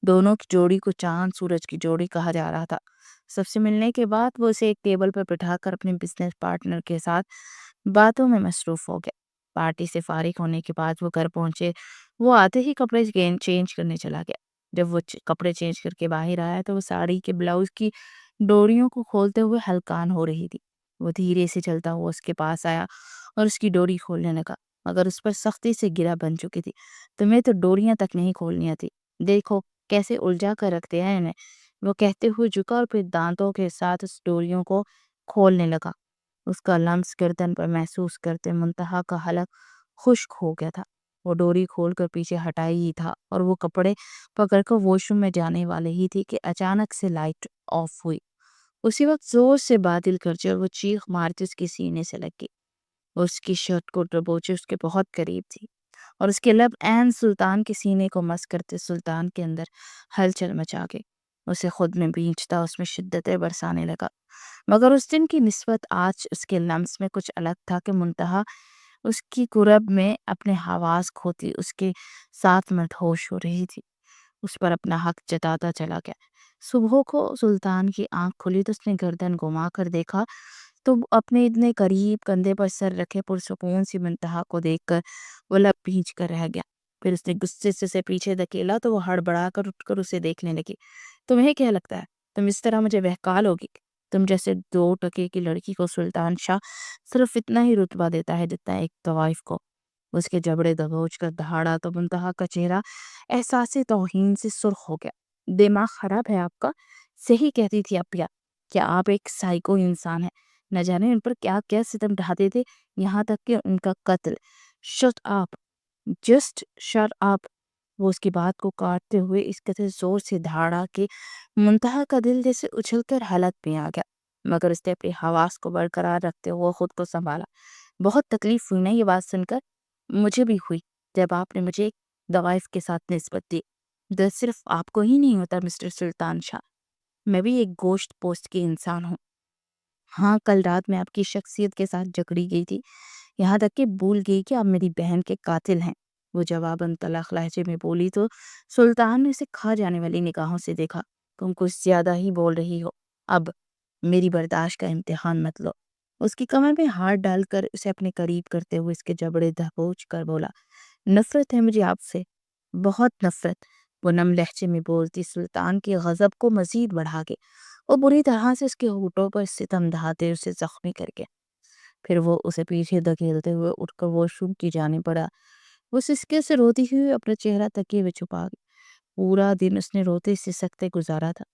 دونوں کی جوڑی کو چاند سورج کی جوڑی کہا جا رہا تھا۔ سب سے ملنے کے بعد وہ اسے ایک ٹیبل پر بٹھا کر اپنے بزنس پارٹنر کے ساتھ باتوں میں مصروف ہو گیا۔ پارٹی سے فارغ ہونے کے بعد وہ گھر پہنچے۔ وہ آتے ہی کپڑے چینج کرنے چلا گیا۔ جب وہ کپڑے چینج کر کے باہر آیا تو وہ ساڑی کے بلاؤز کی ڈوریوں کو کھولتے ہوئے ہلکان ہو رہی تھی۔ وہ دھیرے سے چلتا ہوا اس کے پاس آیا اور اس کی ڈوری کھولنے لگا، مگر اس پر سختی سے گرا بن چکی تھی۔ تمہیں تو ڈوریاں تک نہیں کھولنی آتی، دیکھو کیسے الجھا کر رکھتے ہیں انہیں، وہ کہتے ہوئے جھکا اور پھر دانتوں کے ساتھ اس ڈوریوں کو کھولنے لگا۔ اس کا لمس گردن پر محسوس کرتے منتہا کا حلق خشک ہو گیا تھا۔ وہ ڈوری کھول کر پیچھے ہٹائی ہی تھا اور وہ کپڑے پکڑ کر واش روم میں جانے والے ہی تھی کہ اچانک سے لائٹ آف ہوئی۔ اسی وقت زور سے بادل گرجے اور وہ چیخ مارتی اس کے سینے سے لگ گئی۔ اس کی شرٹ کو دبوچے اس کے بہت قریب تھی اور اس کے لب عین سلطان کے سینے کو مس کرتے سلطان کے اندر ہلچل مچا گئی۔ اسے خود میں بینچتا، اس میں شدتیں برسانے لگا، مگر اس دن کی نسبت آج اس کے لمس میں کچھ الگ تھا کہ منتہا اس کی قرب میں اپنے حواس کھوتی اس کے ساتھ مدہوش ہو رہی تھی، اس پر اپنا حق جتاتا چلا گیا۔ صبح کو سلطان کی آنکھ کھلی تو اس نے گردن گھما کر دیکھا تو اپنے اتنے قریب کندھے پر سر رکھے پرسکون سی منتہا کو دیکھ کر وہ لب بھیج کر رہ گیا۔ پھر اس نے غصے سے اسے پیچھے دھکیلا تو وہ ہڑبڑا کر اٹھ کر اسے دیکھنے لگی۔ تمہیں کیا لگتا ہے تم اس طرح مجھے بہکا لو گی؟ تم جیسے 2 ٹکے کی لڑکی کو سلطان شاہ صرف اتنا ہی رتبہ دیتا ہے جتنا ایک طوائف کو۔ اس کے جبڑے دبوچ کر دہاڑا تو منتہا کا چہرہ احساس توہین سے سرخ ہو گیا۔ دماغ خراب ہے آپ کا؟ صحیح کہتی تھی اپیا، کیا آپ ایک سائیکو انسان ہیں؟ نہ جانے ان پر کیا کیا ستم ڈھاتے تھے، یہاں تک کہ ان کا قتل۔ شٹ آپ، جسٹ شٹ آپ۔ وہ اس کی بات کو کاٹتے ہوئے اس قدر زور سے دھاڑا کہ منتہا کا دل جیسے اچھل کر حالت میں آ گیا، مگر اس نے اپنے حواس کو برقرار رکھتے ہوئے خود کو سنبھالا۔ بہت تکلیف ہوئی نا یہ بات سن کر؟ مجھے بھی ہوئی جب آپ نے مجھے ایک دوائف کے ساتھ نسبت دی۔ دل صرف آپ کو ہی نہیں ہوتا مسٹر سلطان شاہ، میں بھی ایک گوشت پوست کی انسان ہوں۔ ہاں، کل رات میں آپ کی شخصیت کے ساتھ جکڑی گئی تھی، یہاں تک کہ بھول گئی کہ آپ میری بہن کے قاتل ہیں۔ وہ جواباً تلخ لہجے میں بولی تو سلطان نے اسے کھا جانے والی نگاہوں سے دیکھا۔ تم کچھ زیادہ ہی بول رہی ہو، اب میری برداشت کا امتحان مت لو۔ اس کی کمر میں ہاتھ ڈال کر اسے اپنے قریب کرتے ہوئے اس کے جبڑے دبوچ کر بولا، نفرت ہے مجھے آپ سے، بہت نفرت۔ وہ نم لہجے میں بولتی سلطان کے غضب کو مزید بڑھا کے وہ بری طرح سے اس کے ہونٹوں پر ستم ڈھاتے اسے زخمی کر کے پھر وہ اسے پیچھے دھکیلتے ہوئے اٹھ کر واش روم کی جانب بڑھا۔ وہ سسکے سے روتی ہوئی اپنا چہرہ تکیے میں چھپا گئی۔ پورا دن اس نے روتے سسکتے گزارا تھا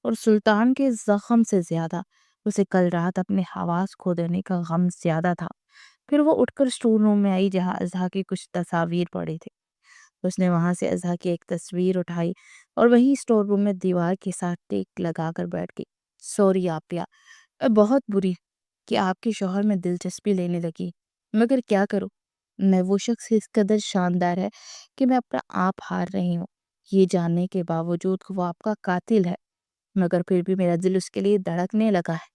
اور سلطان کے زخم سے زیادہ اسے کل رات اپنے حواس کھو دینے کا غم زیادہ تھا۔ پھر وہ اٹھ کر اسٹور روم میں آئی جہاں اضحیٰ کی کچھ تصاویر پڑی تھے۔ اس نے وہاں سے اضحیٰ کی ایک تصویر اٹھائی اور وہی اسٹور روم میں دیوار کے ساتھ ٹیک لگا کر بیٹھ گئی۔ سوری آپیا، بہت بری کہ آپ کے شوہر میں دلچسپی لینے لگی، مگر کیا کروں، میں وہ شخص اس قدر شاندار ہے کہ میں اپنا آپ ہار رہی ہوں، یہ جاننے کے باوجود کہ وہ آپ کا قاتل ہے، مگر پھر بھی میرا دل اس کے لیے دھڑکنے لگا ہے۔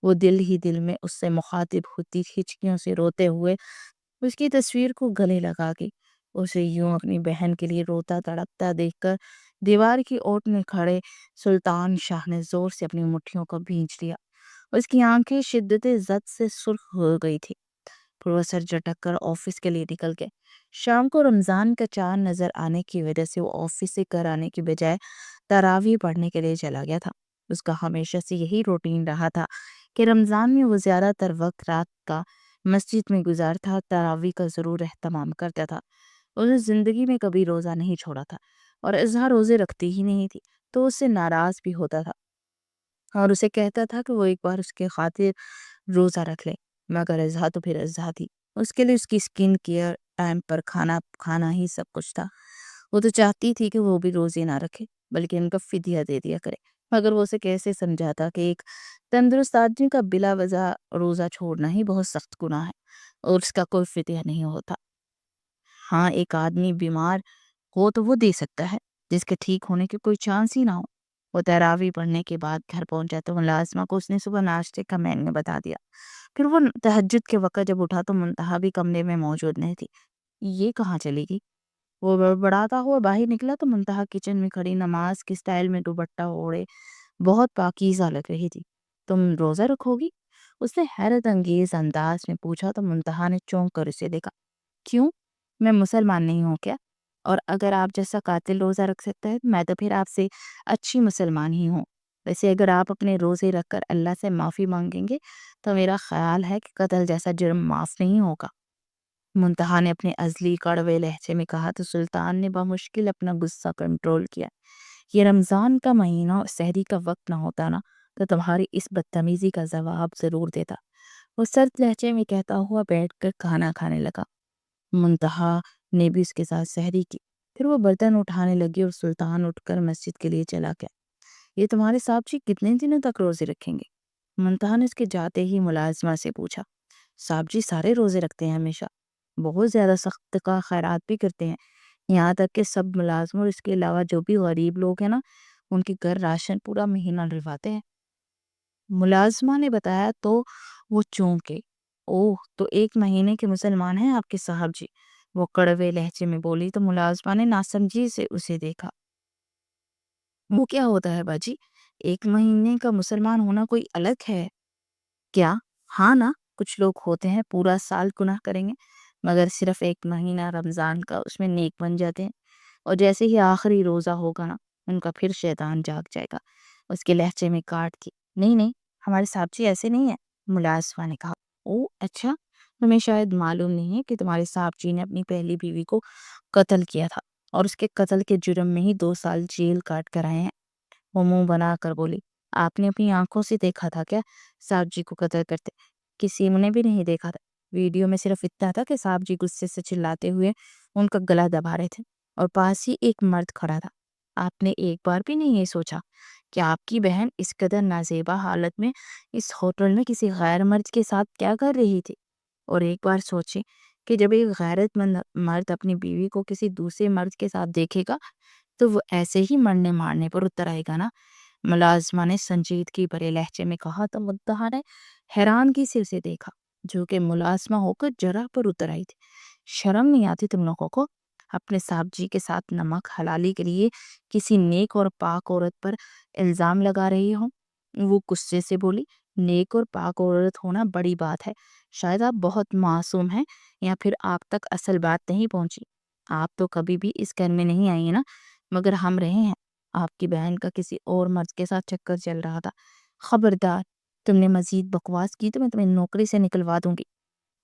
وہ دل ہی دل میں اس سے مخاطب ہوتی ہچکیوں سے روتے ہوئے اس کی تصویر کو گلے لگا گئی۔ اسے یوں اپنی بہن کے لیے روتا تڑپتا دیکھ کر دیوار کی اوٹ میں کھڑے سلطان شاہ نے زور سے اپنی مٹھیوں کو بھینچ لیا۔ اس کی آنکھیں شدت زد سے سرخ ہو گئی تھی۔ پھر وہ سر جھٹک کر آفس کے لیے نکل گئے۔ شام کو رمضان کا چاند نظر آنے کی وجہ سے وہ آفس سے گھر آنے کی بجائے تراویح پڑھنے کے لیے چلا گیا تھا۔ اس کا ہمیشہ سے یہی روٹین رہا تھا کہ رمضان میں وہ زیادہ تر وقت رات کا مسجد میں گزارتا، تراویح کا ضرور اہتمام کرتا تھا۔ اس نے زندگی میں کبھی روزہ نہیں چھوڑا تھا اور اضحیٰ روزے رکھتی ہی نہیں تھی تو اس سے ناراض بھی ہوتا تھا اور اسے کہتا تھا کہ وہ ایک بار اس کے خاطر روزہ رکھ لے، مگر اضحیٰ تو پھر اضحیٰ تھی۔ اس کے لیے اس کی سکن کیئر، ٹائم پر کھانا کھانا ہی سب کچھ تھا۔ وہ تو چاہتی تھی کہ وہ بھی روزے نہ رکھے بلکہ ان کا فدیہ دے دیا کرے، مگر وہ اسے کیسے سمجھاتا کہ ایک تندرست آدمی کا بلا وجہ روزہ چھوڑنا ہی بہت سخت گناہ ہے اور اس کا کوئی فدیہ نہیں ہوتا۔ ہاں، ایک آدمی بیمار ہو تو وہ دے سکتا ہے جس کے ٹھیک ہونے کے کوئی چانس ہی نہ ہو۔ وہ تراویح پڑھنے کے بعد گھر پہنچا تو ملازمہ کو اس نے صبح ناشتے کا مینیو بتا دیا۔ پھر وہ تہجد کے وقت جب اٹھا تو منتہا بھی کمرے میں موجود نہیں تھی۔ یہ کہاں چلی گئی؟ وہ بڑبڑاتا ہوا باہر نکلا تو منتہا کچن میں کھڑی نماز کے سٹائل میں دوپٹہ اوڑھے بہت پاکیزہ لگ رہی تھی۔ تم روزہ رکھو گی؟ اس نے حیرت انگیز انداز میں پوچھا تو منتہا نے چونک کر اسے دیکھا۔ کیوں؟ میں مسلمان نہیں ہوں کیا؟ اور اگر آپ جیسا قاتل روزہ رکھ سکتا ہے میں تو پھر آپ سے اچھی مسلمان ہی ہوں۔ ویسے اگر آپ اپنے روزے رکھ کر اللہ سے معافی مانگیں گے تو میرا خیال ہے کہ قتل جیسا جرم معاف نہیں ہوگا۔ منتہا نے اپنے ازلی کڑوے لہجے میں کہا تو سلطان نے بمشکل اپنا غصہ کنٹرول کیا۔ یہ رمضان کا مہینہ اور سحری کا وقت نہ ہوتا نا تو تمہاری اس بدتمیزی کا جواب ضرور دیتا۔ وہ سرد لہجے میں کہتا ہوا بیٹھ کر کھانا کھانے لگا۔ منتہا نے بھی اس کے ساتھ سحری کی۔ پھر وہ برتن اٹھانے لگی اور سلطان اٹھ کر مسجد کے لیے چلا گیا۔ یہ تمہارے صاحب جی کتنے دنوں تک روزے رکھیں گے؟ منتہا نے اس کے جاتے ہی ملازمہ سے پوچھا۔ صاحب جی سارے روزے رکھتے ہیں ہمیشہ، بہت زیادہ سخت کا خیرات بھی کرتے ہیں، یہاں تک کہ سب ملازم اور اس کے علاوہ جو بھی غریب لوگ ہیں نا، ان کے گھر راشن پورا مہینہ ڈلواتے ہیں۔ ملازمہ نے بتایا تو وہ چونکے، اوہ تو 1 مہینے کے مسلمان ہیں آپ کے صاحب جی، وہ کڑوے لہجے میں بولی۔ تو ملازمہ نے ناسمجھی سے اسے دیکھا۔ وہ کیا ہوتا ہے باجی؟ 1 مہینے کا مسلمان ہونا کوئی الگ ہے کیا؟ ہاں نا، کچھ لوگ ہوتے ہیں پورا سال گناہ کریں گے مگر صرف 1 مہینہ رمضان کا اس میں نیک بن جاتے ہیں، اور جیسے ہی آخری روزہ ہوگا نا، ان کا پھر شیطان جاگ جائے گا۔ اس کے لہجے میں کاٹ تھی۔ نہیں نہیں، ہمارے صاحب جی ایسے نہیں ہیں، ملازمہ نے کہا۔ او اچھا، تمہیں شاید معلوم نہیں ہے کہ تمہارے صاحب جی نے اپنی پہلی بیوی کو قتل کیا تھا، اور اس کے قتل کے جرم میں ہی 2 سال جیل کاٹ کر آئے ہیں۔ وہ منہ بنا کر بولی۔ آپ نے اپنی آنکھوں سے دیکھا تھا کیا صاحب جی کو قتل کرتے؟ کسی نے بھی نہیں دیکھا تھا، ویڈیو میں صرف اتنا تھا کہ صاحب جی غصے سے چلاتے ہوئے ان کا گلا دبا رہے تھے، اور پاس ہی ایک مرد کھڑا تھا۔ آپ نے ایک بار بھی نہیں یہ سوچا کہ آپ کی بہن اس قدر نازیبا حالت میں اس ہوٹل میں کسی غیر مرد کے ساتھ کیا کر رہی تھی؟ اور ایک بار سوچے کہ جب ایک غیرت مند مرد اپنی بیوی کو کسی دوسرے مرد کے ساتھ دیکھے گا تو وہ ایسے ہی مرنے مارنے پر اتر آئے گا نا۔ ملازمہ نے سنجیدگی بھرے لہجے میں کہا تو منتہا نے حیرانگی سے اسے دیکھا، جو کہ ملازمہ ہو کر جرہ پر اتر آئی تھی۔ شرم نہیں آتی تم لوگوں کو؟ اپنے صاحب جی کے ساتھ نمک حلالی کے لیے کسی نیک اور پاک عورت پر الزام لگا رہی ہو؟ وہ غصے سے بولی۔ نیک اور پاک عورت ہونا بڑی بات ہے، شاید آپ بہت معصوم ہیں یا پھر آپ تک اصل بات نہیں پہنچی۔ آپ تو کبھی بھی اس گھر میں نہیں آئی نا، مگر ہم رہے ہیں۔ آپ کی بہن کا کسی اور مرد کے ساتھ چکر چل رہا تھا۔ خبردار، تم نے مزید بکواس کی تو میں تمہیں نوکری سے نکلوا دوں گی۔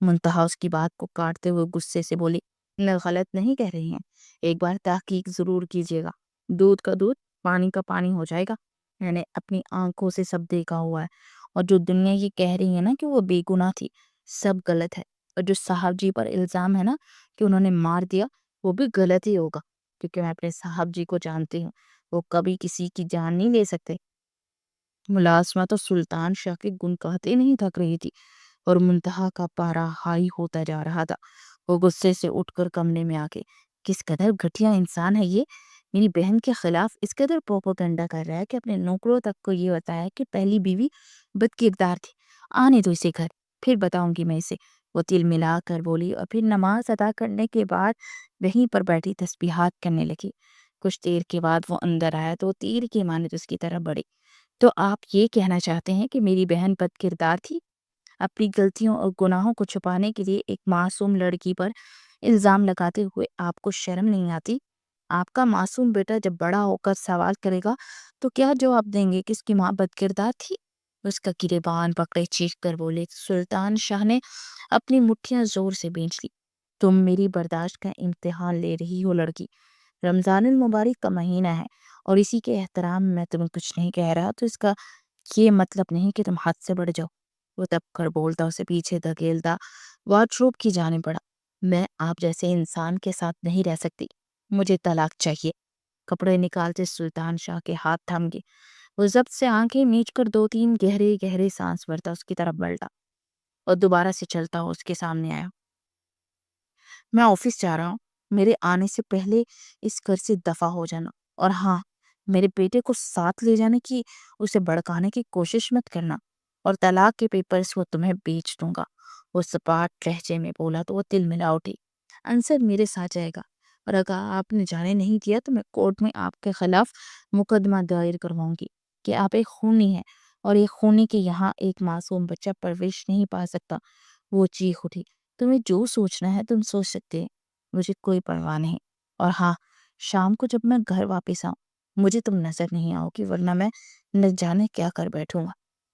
منتہا اس کی بات کو کاٹتے ہوئے غصے سے بولی۔ میں غلط نہیں کہہ رہی ہیں، ایک بار تحقیق ضرور کیجیے گا، دودھ کا دودھ پانی کا پانی ہو جائے گا۔ میں نے اپنی آنکھوں سے سب دیکھا ہوا ہے، اور جو دنیا یہ کہہ رہی ہے نا کہ وہ بے گناہ تھی، سب غلط ہے۔ اور جو صاحب جی پر الزام ہے نا کہ انہوں نے مار دیا، وہ بھی غلط ہی ہوگا، کیونکہ میں اپنے صاحب جی کو جانتی ہوں، وہ کبھی کسی کی جان نہیں لے سکتے۔ ملازمہ تو سلطان شاہ کے گن کہتے نہیں تھک رہی تھی، اور منتہا کا پارا ہائی ہوتا جا رہا تھا۔ وہ غصے سے اٹھ کر کمرے میں آ کے، کس قدر گھٹیا انسان ہے یہ، میری بہن کے خلاف اس قدر پروپیگنڈا کر رہا ہے کہ اپنے نوکروں تک کو یہ بتایا کہ پہلی بیوی بد کردار تھی۔ آنے دو اسے گھر، پھر بتاؤں گی میں اسے۔ وہ تل ملا کر بولی، اور پھر نماز ادا کرنے کے بعد وہیں پر بیٹھی تسبیحات کرنے لگی۔ کچھ دیر کے بعد وہ اندر آیا تو وہ تیر کی مانند اس کی طرف بڑھی۔ تو آپ یہ کہنا چاہتے ہیں کہ میری بہن بد کردار تھی؟ اپنی غلطیوں اور گناہوں کو چھپانے کے لیے ایک معصوم لڑکی پر الزام لگاتے ہوئے آپ کو شرم نہیں آتی؟ آپ کا معصوم بیٹا جب بڑا ہو کر سوال کرے گا تو کیا جواب دیں گے کہ اس کی ماں بد کردار تھی؟ اس کا گریبان پکڑے چیخ کر بولے۔ سلطان شاہ نے اپنی مٹھیاں زور سے بھینچ لی۔ تم میری برداشت کا امتحان لے رہی ہو لڑکی، رمضان المبارک کا مہینہ ہے، اور اسی کے احترام میں تمہیں کچھ نہیں کہہ رہا تو اس کا یہ مطلب نہیں کہ تم حد سے بڑھ جاؤ۔ وہ تب کر بولتا اسے پیچھے دھکیلتا وارڈروب کی جانب بڑھا۔ میں آپ جیسے انسان کے ساتھ نہیں رہ سکتی، مجھے طلاق چاہیے۔ کپڑے نکالتے سلطان شاہ کے ہاتھ تھم گئے۔ وہ ضبط سے آنکھیں میچ کر 2 3 گہرے گہرے سانس بھرتا اس کی طرف بلٹا، اور دوبارہ سے چلتا ہو اس کے سامنے آیا۔ میں آفس جا رہا ہوں، میرے آنے سے پہلے اس گھر سے دفع ہو جانا، اور ہاں، میرے بیٹے کو ساتھ لے جانے کی، اسے بھڑکانے کی کوشش مت کرنا، اور طلاق کے پیپرز وہ تمہیں بیچ دوں گا۔ وہ سپاٹ لہجے میں بولا تو وہ تل ملا اٹھی۔ انصر میرے ساتھ جائے گا، اور اگر آپ نے جانے نہیں دیا تو میں کورٹ میں آپ کے خلاف مقدمہ دائر کرواؤں گی کہ آپ ایک خونی ہیں، اور ایک خونی کے یہاں ایک معصوم بچہ پرورش نہیں پا سکتا۔ وہ چیخ اٹھی۔ تمہیں جو سوچنا ہے تم سوچ سکتے ہیں، مجھے کوئی پرواہ نہیں، اور ہاں، شام کو جب میں گھر واپس آؤں مجھے تم نظر نہیں آؤ گی، ورنہ میں نہ جانے کیا کر بیٹھوں گا۔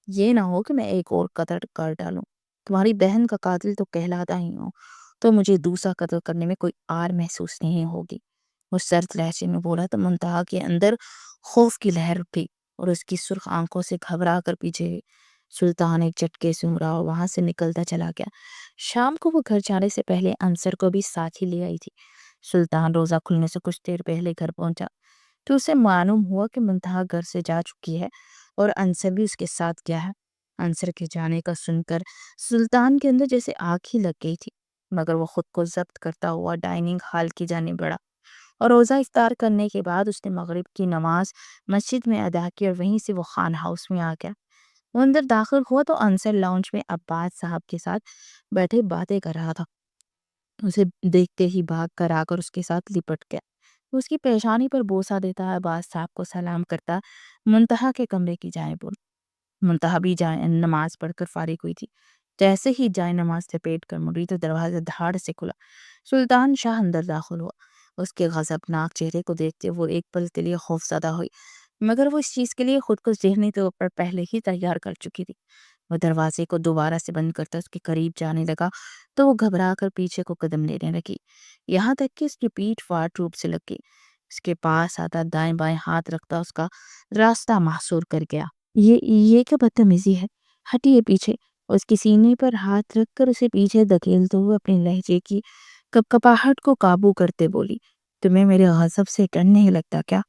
یہ نہ ہو کہ میں ایک اور قتل کر ڈالوں، تمہاری بہن کا قاتل تو کہلاتا ہی ہوں، تو مجھے دوسرا قتل کرنے میں کوئی آر محسوس نہیں ہوگی۔ وہ سرد لہجے میں بولا تو منتہا کے اندر خوف کی لہر اٹھی، اور اس کی سرخ آنکھوں سے گھبرا کر پیچھے۔ سلطان ایک جھٹکے سے مرا اور وہاں سے نکلتا چلا گیا۔ شام کو وہ گھر جانے سے پہلے انصر کو بھی ساتھ ہی لے آئی تھی۔ سلطان روزہ کھلنے سے کچھ دیر پہلے گھر پہنچا تو اسے معلوم ہوا کہ منتہا گھر سے جا چکی ہے اور انصر بھی اس کے ساتھ گیا ہے۔ انصر کے جانے کا سن کر سلطان کے اندر جیسے آگ ہی لگ گئی تھی، مگر وہ خود کو ضبط کرتا ہوا ڈائننگ ہال کی جانب بڑھا اور روزہ افطار کرنے کے بعد اس نے مغرب کی نماز مسجد میں ادا کی اور وہیں سے وہ خان ہاؤس میں آ گیا۔ وہ اندر داخل ہوا تو انصر لاؤنج میں عباس صاحب کے ساتھ بیٹھے باتیں کر رہا تھا۔ اسے دیکھتے ہی بھاگ کر آ کر اس کے ساتھ لپٹ گیا۔ اس کی پیشانی پر بوسہ دیتا عباس صاحب کو سلام کرتا منتہا کے کمرے کی جانب بولا۔ منتہا بھی نماز پڑھ کر فارغ ہوئی تھی۔ جیسے ہی جائے نماز لپیٹ کر مڑی تو دروازہ دھاڑ سے کھلا۔ سلطان شاہ اندر داخل ہوا۔ اس کے غضبناک چہرے کو دیکھتے وہ ایک پل کے لیے خوف زدہ ہوئی، مگر وہ اس چیز کے لیے خود کو ذہنی طور پر پہلے ہی تیار کر چکی تھی۔ وہ دروازے کو دوبارہ سے بند کرتا اس کے قریب جانے لگا تو وہ گھبرا کر پیچھے کو قدم لینے لگی، یہاں تک کہ اس کی پیٹھ فاٹ روپ سے لگ گئی۔ اس کے پاس آتا دائیں بائیں ہاتھ رکھتا اس کا راستہ محصور کر گیا۔ یہ کیا بدتمیزی ہے، ہٹیے پیچھے۔ اس کی سینے پر ہاتھ رکھ کر اسے پیچھے دھکیلتے ہوئے اپنی لہجے کی کپکپاہٹ کو قابو کرتے بولی، تمہیں میرے غضب سے ڈر نہیں لگتا کیا؟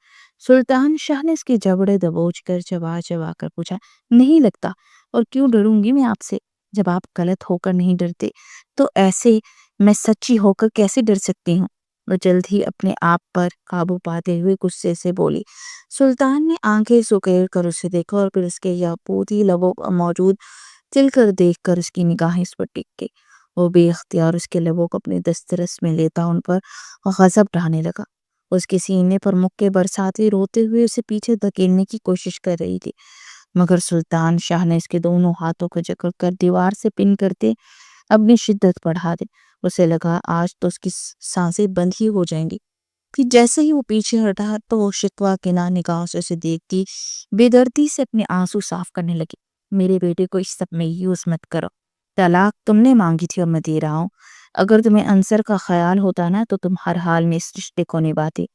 سلطان شاہ نے اس کے جبڑے دبوچ کر چبا چبا کر پوچھا، نہیں لگتا، اور کیوں ڈروں گی میں آپ سے؟ جب آپ غلط ہو کر نہیں ڈرتے تو ایسے میں سچی ہو کر کیسے ڈر سکتی ہوں؟ وہ جلد ہی اپنے آپ پر قابو پاتے ہوئے غصے سے بولی۔ سلطان نے آنکھیں سکیڑ کر اسے دیکھا اور پھر اس کے یاقوتی لبوں پر موجود تل کر دیکھ کر اس کی نگاہیں اس پر ٹک گئی۔ وہ بے اختیار اس کے لبوں کو اپنے دسترس میں لیتا ان پر غضب ڈھانے لگا۔ اس کے سینے پر مکے برساتے روتے ہوئے اسے پیچھے دھکیلنے کی کوشش کر رہی تھی، مگر سلطان شاہ نے اس کے دونوں ہاتھوں کو جکڑ کر دیوار سے پن کرتے اپنی شدت بڑھا دی۔ اسے لگا آج تو اس کی سانسیں بند ہی ہو جائیں گی۔ پھر جیسے ہی وہ پیچھے ہٹا تو وہ شکوہ کناں نگاہوں سے اسے دیکھتی بے دردی سے اپنے آنسو صاف کرنے لگی۔ میرے بیٹے کو اس سب میں یوز مت کرو، طلاق تم نے مانگی تھی اور میں دے رہا ہوں۔ اگر تمہیں انصر کا خیال ہوتا نا تو تم ہر حال میں اس رشتے کو نبھاتے،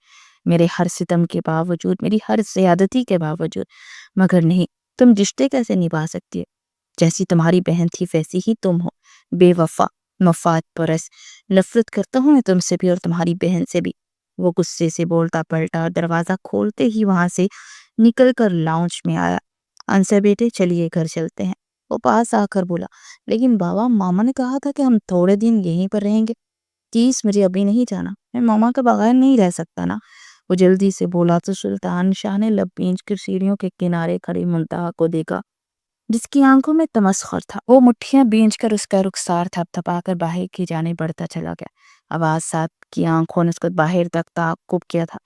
میرے ہر ستم کے باوجود، میری ہر زیادتی کے باوجود، مگر نہیں، تم رشتے کیسے نبھا سکتی ہے؟ جیسی تمہاری بہن تھی ویسی ہی تم ہو، بے وفا، مفاد پرست۔ نفرت کرتا ہوں میں تم سے بھی اور تمہاری بہن سے بھی۔ وہ غصے سے بولتا پلٹا اور دروازہ کھولتے ہی وہاں سے نکل کر لاؤنج میں آیا۔ انصر بیٹے چلیے گھر چلتے ہیں، وہ پاس آ کر بولا۔ لیکن بابا، ماما نے کہا تھا کہ ہم تھوڑے دن یہیں پر رہیں گے۔ پلیز مجھے ابھی نہیں جانا، میں ماما کے بغیر نہیں رہ سکتا نا، وہ جلدی سے بولا تو سلطان شاہ نے لب بھینچ کر سیڑھیوں کے کنارے کھڑی منتہا کو دیکھا جس کی آنکھوں میں تمسخر تھا۔ وہ مٹھیاں بھینچ کر اس کا رخسار تھپ تھپا کر باہر کی جانب بڑھتا چلا گیا۔ عباس صاحب کی آنکھوں نے اس کو باہر تک تعاقب کیا تھا۔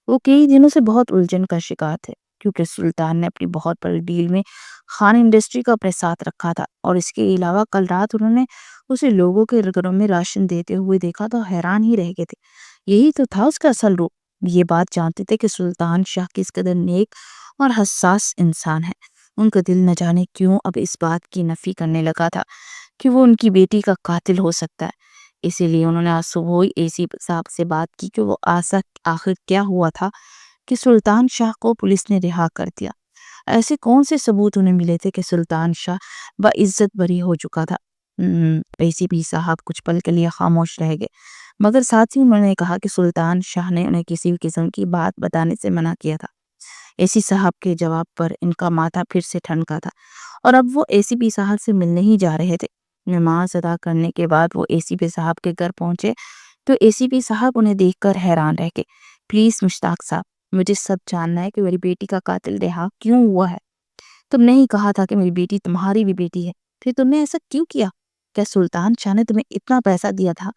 وہ کئی دنوں سے بہت الجھن کا شکار تھے، کیونکہ سلطان نے اپنی بہت بڑی ڈیل میں خان انڈسٹری کو اپنے ساتھ رکھا تھا، اور اس کے علاوہ کل رات انہوں نے اسے لوگوں کے گھروں میں راشن دیتے ہوئے دیکھا تو حیران ہی رہ گئے تھے۔ یہی تو تھا اس کا اصل روپ۔ یہ بات جانتے تھے کہ سلطان شاہ کس قدر نیک اور حساس انسان ہے۔ ان کا دل نہ جانے کیوں اب اس بات کی نفی کرنے لگا تھا کہ وہ ان کی بیٹی کا قاتل ہو سکتا ہے۔ اسی لیے انہوں نے آج صبح ہی اے سی صاحب سے بات کی کہ وہ آخر کیا ہوا تھا کہ سلطان شاہ کو پولیس نے رہا کر دیا۔ ایسے کون سے ثبوت انہیں ملے تھے کہ سلطان شاہ باعزت بری ہو چکا تھا؟ اے سی پی صاحب کچھ پل کے لیے خاموش رہ گئے، مگر ساتھ ہی انہوں نے کہا کہ سلطان شاہ نے انہیں کسی بھی قسم کی بات بتانے سے منع کیا تھا۔ اے سی صاحب کے جواب پر ان کا ماتھا پھر سے ٹھنکا تھا، اور اب وہ اے سی پی صاحب سے ملنے ہی جا رہے تھے۔ نماز ادا کرنے کے بعد وہ اے سی پی صاحب کے گھر پہنچے تو اے سی پی صاحب انہیں دیکھ کر حیران رہ گئے۔ پلیز مشتاق صاحب، مجھے سب جاننا ہے کہ میری بیٹی کا قاتل رہا کیوں ہوا ہے۔ تم نے ہی کہا تھا کہ میری بیٹی تمہاری بھی بیٹی ہے، پھر تم نے ایسا کیوں کیا؟ کیا سلطان شاہ نے تمہیں اتنا پیسہ دیا تھا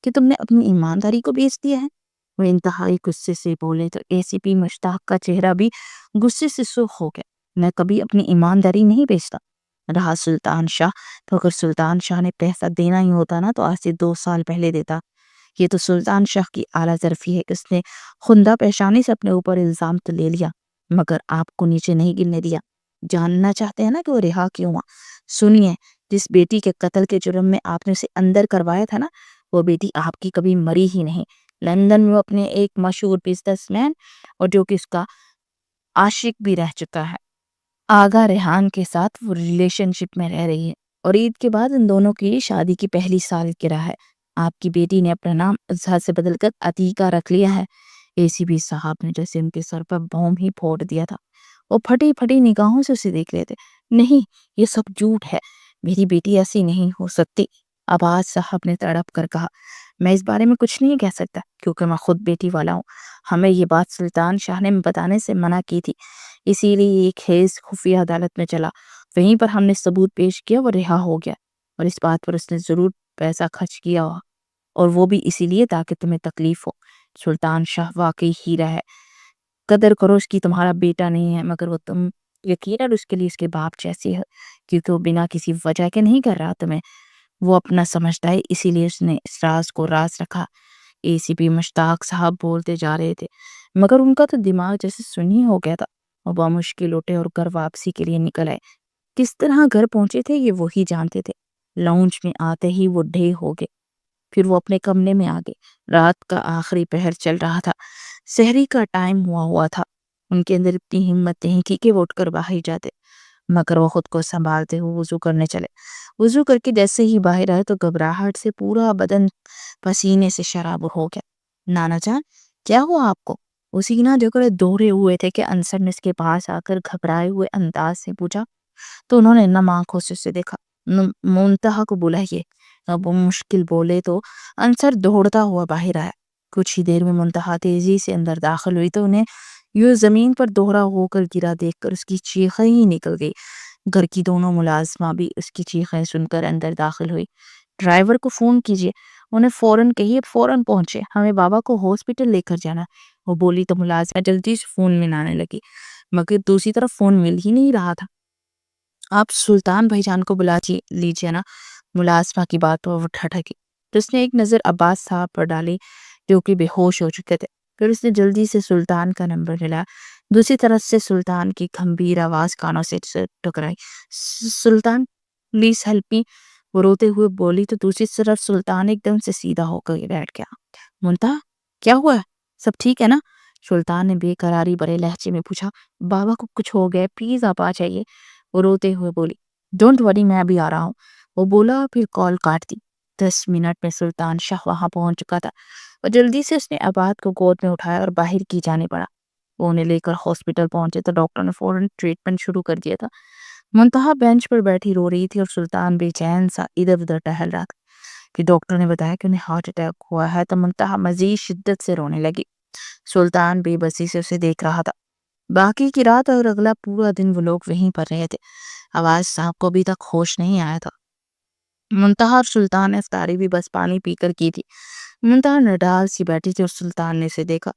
کہ تم نے اپنی ایمانداری کو بیچ دیا ہے؟ وہ انتہائی غصے سے بولے تو اے سی پی مشتاق کا چہرہ بھی غصے سے سرخ ہو گیا۔ میں کبھی اپنی ایمانداری نہیں بیچتا۔ رہا سلطان شاہ، تو اگر سلطان شاہ نے پیسہ دینا ہی ہوتا نا تو آج سے 2 سال پہلے دیتا۔ یہ تو سلطان شاہ کی اعلیٰ ظرفی ہے کہ اس نے خندہ پیشانی سے اپنے اوپر الزام تو لے لیا، مگر آپ کو نیچے نہیں گرنے دیا۔ جاننا چاہتے ہیں نا کہ وہ رہا کیوں ہوا؟ سنیے، جس بیٹی کے قتل کے جرم میں آپ نے اسے اندر کروایا تھا نا، وہ بیٹی آپ کی کبھی مری ہی نہیں۔ لندن میں وہ اپنے ایک مشہور بزنس مین اور جو کہ اس کا عاشق بھی رہ چکا ہے، آغا ریحان کے ساتھ وہ ریلیشن شپ میں رہ رہی ہے۔ اور عید کے بعد ان دونوں کی شادی کی پہلی سالگرہ ہے. آپ کی بیٹی نے اپنا نام اظہر سے بدل کر عتیقہ رکھ لیا ہے. اے سی بی صاحب نے جیسے ان کے سر پر بوم ہی پھوڑ دیا تھا. وہ پھٹی پھٹی نگاہوں سے اسے دیکھ رہے تھے. نہیں، یہ سب جھوٹ ہے، میری بیٹی ایسی نہیں ہو سکتی. عباس صاحب نے تڑپ کر کہا، میں اس بارے میں کچھ نہیں کہہ سکتا کیونکہ میں خود بیٹی والا ہوں. ہمیں یہ بات سلطان شاہ نے بتانے سے منع کی تھی، اسی لیے یہ کیس خفیہ عدالت میں چلا. وہیں پر ہم نے ثبوت پیش کیا، وہ رہا ہو گیا. اور اس بات پر اس نے ضرور پیسہ خرچ کیا ہوا، اور وہ بھی اسی لیے تاکہ تمہیں تکلیف ہو. سلطان شاہ واقعی ہیرا ہے، قدر کرو اس کی. تمہارا بیٹا نہیں ہے مگر وہ تم یقیناً اس کے لیے اس کے باپ جیسی ہے، کیونکہ وہ بنا کسی وجہ کے نہیں کر رہا تمہیں. وہ اپنا سمجھتا ہے، اسی لیے اس نے اس راز کو راز رکھا. اے سی پی مشتاق صاحب بولتے جا رہے تھے مگر ان کا تو دماغ جیسے سنی ہو گیا تھا. وہ بامشکل اٹھے اور گھر واپسی کے لیے نکل آئے. کس طرح گھر پہنچے تھے یہ وہی جانتے تھے. لاؤنج میں آتے ہی وہ ڈھے ہو گئے. پھر وہ اپنے کمرے میں آ گئے. رات کا آخری پہر چل رہا تھا، سحری کا ٹائم ہوا تھا. ان کے اندر اتنی ہمت نہیں تھی کہ وہ اٹھ کر باہر جاتے، مگر وہ خود کو سنبھالتے ہوئے وضو کرنے چلے. وضو کر کے جیسے ہی باہر آئے تو گھبراہٹ سے پورا بدن پسینے سے شراب ہو گیا. نانا جان، کیا ہوا آپ کو؟ وہ سینہ جو کر دوہرے ہوئے تھے کہ انصر نے اس کے پاس آ کر گھبرائے ہوئے انداز سے پوچھا تو انہوں نے نم آنکھوں سے اسے دیکھا. منتہا کو بلائیے. اب وہ مشکل بولے تو انصر دوڑتا ہوا باہر آیا. کچھ ہی دیر میں منتہا تیزی سے اندر داخل ہوئی تو انہیں یوں زمین پر دوہرا ہو کر گرا دیکھ کر اس کی چیخیں ہی نکل گئی. گھر کی دونوں ملازمہ بھی اس کی چیخیں سن کر اندر داخل ہوئی. ڈرائیور کو فون کیجیے، انہیں فوراً کہیے فوراً پہنچے، ہمیں بابا کو ہاسپٹل لے کر جانا. وہ بولی تو ملازمہ جلدی سے فون میں لانے لگی، مگر دوسری طرف فون مل ہی نہیں رہا تھا. آپ سلطان بھائی جان کو بلا لیجیے نا. ملازمہ کی بات پر وہ ٹھٹکی تو اس نے ایک نظر عباس صاحب پر ڈالی جو کہ بے ہوش ہو چکے تھے. پھر اس نے جلدی سے سلطان کا نمبر ملا. دوسری طرف سے سلطان کی گھمبیر آواز کانوں سے ٹکرائی، سلطان پلیز ہیلپ می. وہ روتے ہوئے بولی تو دوسری طرف سلطان ایک دم سے سیدھا ہو کر بیٹھ گیا. منتہا، کیا ہوا ہے؟ سب ٹھیک ہے نا؟ سلطان نے بے قراری بھرے لہجے میں پوچھا. بابا کو کچھ ہو گیا، پلیز آپ آ جائیے. وہ روتے ہوئے بولی ڈونٹ وری، میں ابھی آ رہا ہوں. وہ بولا پھر کال کاٹ دی. 10 منٹ میں سلطان شاہ وہاں پہنچ چکا تھا اور جلدی سے اس نے عباد کو گود میں اٹھایا اور باہر کی جانے پڑا. وہ انہیں لے کر ہاسپٹل پہنچے تو ڈاکٹر نے فوراً ٹریٹمنٹ شروع کر دیا تھا. منتہا بینچ پر بیٹھی رو رہی تھی اور سلطان بے چین سا ادھر ادھر ٹہل رہا تھا. کہ ڈاکٹر نے بتایا کہ انہیں ہارٹ اٹیک ہوا ہے تو منتہا مزید شدت سے رونے لگی. سلطان بے بسی سے اسے دیکھ رہا تھا. باقی کی رات اور اگلا پورا دن وہ لوگ وہیں پر رہے تھے. عباس صاحب کو ابھی تک ہوش نہیں آیا تھا. منتہا اور سلطان نے افطاری بھی بس پانی پی کر کی تھی. منتہا نڈال سی بیٹھی تھی اور سلطان نے اسے دیکھا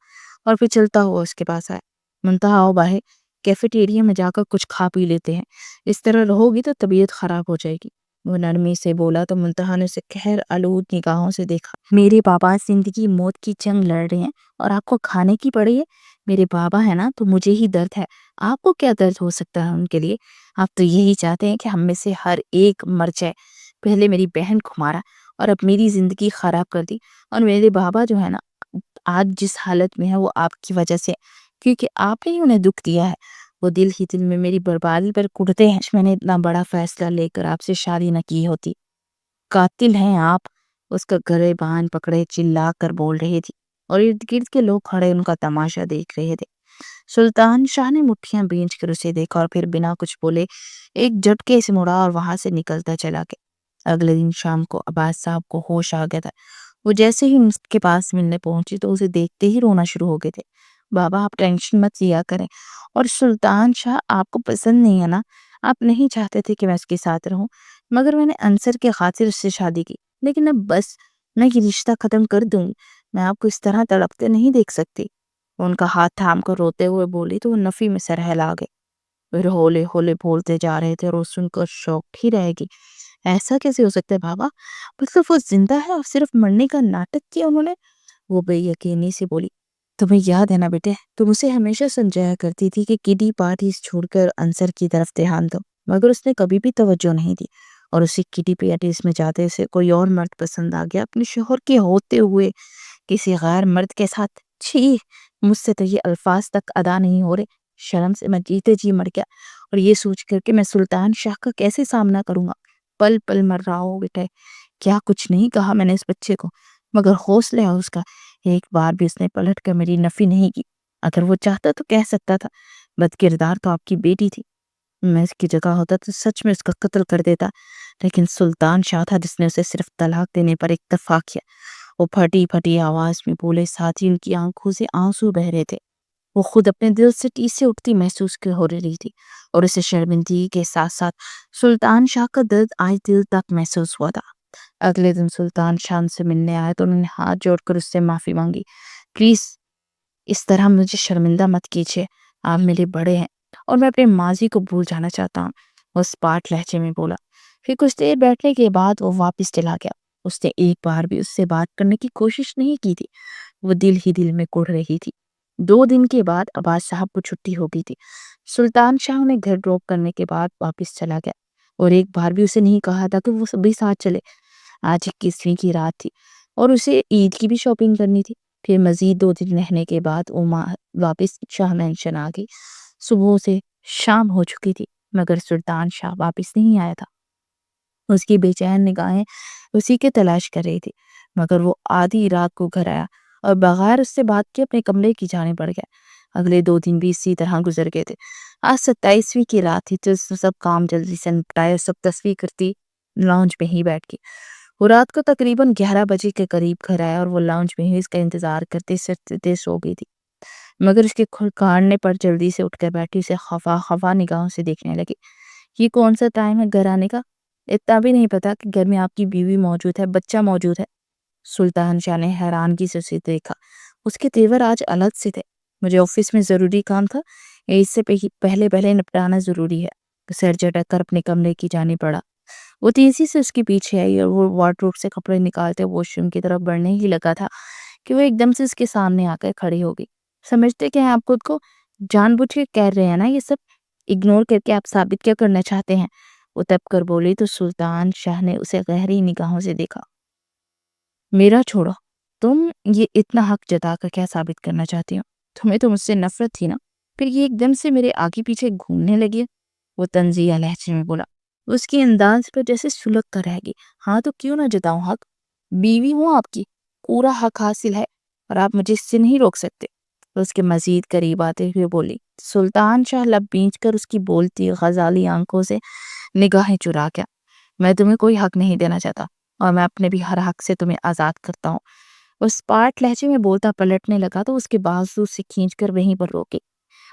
اور پھر چلتا ہوا اس کے پاس آیا. منتہا آؤ باہر، کیفیٹیریا میں جا کر کچھ کھا پی لیتے ہیں، اس طرح رہو گی تو طبیعت خراب ہو جائے گی. وہ نرمی سے بولا تو منتہا نے اسے قہر آلود نگاہوں سے دیکھا. میرے بابا زندگی موت کی جنگ لڑ رہے ہیں اور آپ کو کھانے کی پڑی ہے. میرے بابا ہے نا تو مجھے ہی درد ہے، آپ کو کیا درد ہو سکتا ہے ان کے لیے؟ آپ تو یہی چاہتے ہیں کہ ہم میں سے ہر ایک مر جائے. پہلے میری بہن کو مارا اور اب میری زندگی خراب کر دی. اور میرے بابا جو ہے نا آج جس حالت میں ہے وہ آپ کی وجہ سے، کیونکہ آپ نے ہی انہیں دکھ دیا ہے. وہ دل ہی دل میں میری بربادی پر کڑتے ہیں. میں نے اتنا بڑا فیصلہ لے کر آپ سے شادی نہ کی ہوتی. قاتل ہیں آپ. اس کا گرے بان پکڑے چلا کر بول رہی تھی اور ارد گرد کے لوگ کھڑے ان کا تماشا دیکھ رہے تھے. سلطان شاہ نے مٹھیاں بینچ کر اسے دیکھا اور پھر بنا کچھ بولے ایک جھٹکے سے مڑا اور وہاں سے نکلتا چلا گیا. اگلے دن شام کو عباس صاحب کو ہوش آ گیا تھا. وہ جیسے ہی اس کے پاس ملنے پہنچی تو اسے دیکھتے ہی رونا شروع ہو گئے تھے. بابا آپ ٹینشن مت لیا کریں، اور سلطان شاہ آپ کو پسند نہیں ہے نا؟ آپ نہیں چاہتے تھے کہ میں اس کے ساتھ رہوں، مگر میں نے انصر کے خاطر اس سے شادی کی. لیکن اب بس میں یہ رشتہ ختم کر دوں گی. میں آپ کو اس طرح تڑپتے نہیں دیکھ سکتی. ان کا ہاتھ تھام کر روتے ہوئے بولی تو وہ نفی میں سر ہلا گئے. پھر ہولے ہولے بولتے جا رہے تھے اور وہ سن کر شوق ہی رہے گی. ایسا کیسے ہو سکتا ہے بابا؟ مطلب وہ زندہ ہے اور صرف مرنے کا ناٹک کیا انہوں نے؟ وہ بے یقینی سے بولی. تمہیں یاد ہے نا بیٹے، تم اسے ہمیشہ سمجھایا کرتی تھی کہ کڈی پارٹیز چھوڑ کر انصر کی طرف دھیان دو، مگر اس نے کبھی بھی توجہ نہیں دی. اور اسی کڈی پارٹیز میں جاتے سے کوئی اور مرد پسند آ گیا اپنے شوہر کے ہوتے ہوئے کسی غیر مرد کے ساتھ. چھی، مجھ سے تو یہ الفاظ تک ادا نہیں ہو رہے. شرم سے میں جیتے جی مر گیا، اور یہ سوچ کر کہ میں سلطان شاہ کا کیسے سامنا کروں گا. پل پل مر رہا ہو بیٹا. کیا کچھ نہیں کہا میں نے اس بچے کو، مگر حوصلہ ہے اس کا. ایک بار بھی اس نے پلٹ کر میری نفی نہیں کی. اگر وہ چاہتا تو کہہ سکتا تھا بد کردار تو آپ کی بیٹی تھی. میں اس کی جگہ ہوتا تو سچ میں اس کا قتل کر دیتا. لیکن سلطان شاہ تھا جس نے اسے صرف طلاق دینے پر اکتفا کیا. وہ پھٹی پھٹی آواز میں بولے، ساتھ ہی ان کی آنکھوں سے آنسو بہ رہے تھے. وہ خود اپنے دل سے ٹیس سے اٹھتی محسوس ہو رہی تھی، اور اسے شرمندگی کے ساتھ ساتھ سلطان شاہ کا درد آج دل تک محسوس ہوا تھا. اگلے دن سلطان شاہ ان سے ملنے آئے تو انہوں نے ہاتھ جوڑ کر اس سے معافی مانگی. پلیز اس طرح مجھے شرمندہ مت کیجیے، آپ میرے بڑے ہیں اور میں اپنے ماضی کو بھول جانا چاہتا ہوں، وہ اسپاٹ لہجے میں بولا. پھر کچھ دیر بیٹھنے کے بعد وہ واپس چلا گیا. اس نے ایک بار بھی اس سے بات کرنے کی کوشش نہیں کی تھی. وہ دل ہی دل میں کڑ رہی تھی. 2 دن کے بعد عباس صاحب کو چھٹی ہو گئی تھی. سلطان شاہ انہیں گھر ڈراپ کرنے کے بعد واپس چلا گیا، اور ایک بار بھی اسے نہیں کہا تھا کہ وہ سبھی ساتھ چلے. آج 21ویں کی رات تھی اور اسے عید کی بھی شاپنگ کرنی تھی. پھر مزید 2 دن رہنے کے بعد وہ واپس شاہ مینشن آ گئی. صبح سے شام ہو چکی تھی مگر سلطان شاہ واپس نہیں آیا تھا. اس کی بے چین نگاہیں اسی کے تلاش کر رہی تھی، مگر وہ آدھی رات کو گھر آیا اور بغیر اس سے بات کے اپنے کمرے کی جانب بڑھ گیا. اگلے 2 دن بھی اسی طرح گزر گئے تھے. آج 27ویں کی رات تھی تو سب کام جلدی سے نپٹائے، سب تصویر کرتی لاؤنج میں ہی بیٹھ گئی. وہ رات کو تقریباً 11 بجے کے قریب گھر آیا اور وہ لاؤنج میں ہی اس کا انتظار کرتے سرتے سو گئی تھی. مگر اس کے کھڑکاڑنے پر جلدی سے اٹھ کر بیٹھی، اسے خفا خفا نگاہوں سے دیکھنے لگی. یہ کون سا ٹائم ہے گھر آنے کا؟ اتنا بھی نہیں پتا کہ گھر میں آپ کی بیوی موجود ہے، بچہ موجود ہے؟ سلطان شاہ نے حیرانگی سے اسے دیکھا. اس کے تیور آج الگ سے تھے. مجھے آفس میں ضروری کام تھا، اس سے پہلے نپٹانا ضروری ہے. سر جھٹک کر اپنے کمرے کی جانب بڑھا. وہ تیزی سے اس کے پیچھے آئی اور وہ وارڈروب سے کپڑے نکالتے واش روم کی طرف بڑھنے ہی لگا تھا کہ وہ ایک دم سے اس کے سامنے آ کر کھڑی ہو گئی. سمجھتے کہ آپ خود کو جان بوجھ کے کہہ رہے ہیں نا یہ سب؟ اگنور کر کے آپ ثابت کیا کرنا چاہتے ہیں؟ وہ تب کر بولی تو سلطان شاہ نے اسے گہری نگاہوں سے دیکھا. میرا چھوڑو، تم یہ اتنا حق جتا کر کیا ثابت کرنا چاہتی ہو؟ تمہیں تو مجھ سے نفرت تھی نا، پھر یہ ایک دم سے میرے آگے پیچھے گھومنے لگی. وہ طنزیہ لہجے میں بولا. اس کی انداز پر جیسے سلگ کر رہ گئی. ہاں تو کیوں نہ جتاؤں حق؟ بیوی ہوں آپ کی، پورا حق حاصل ہے اور آپ مجھے اس سے نہیں روک سکتے. اس کے مزید قریب آتے ہوئے بولی. سلطان شاہ لب بینچ کر اس کی بولتی غزالی آنکھوں سے نگاہیں چرا گیا. میں تمہیں کوئی حق نہیں دینا چاہتا اور میں اپنے بھی ہر حق سے تمہیں آزاد کرتا ہوں. اس پاٹ لہجے میں بولتا پلٹنے لگا تو اس کے بازو سے کھینچ کر وہیں پر روکے.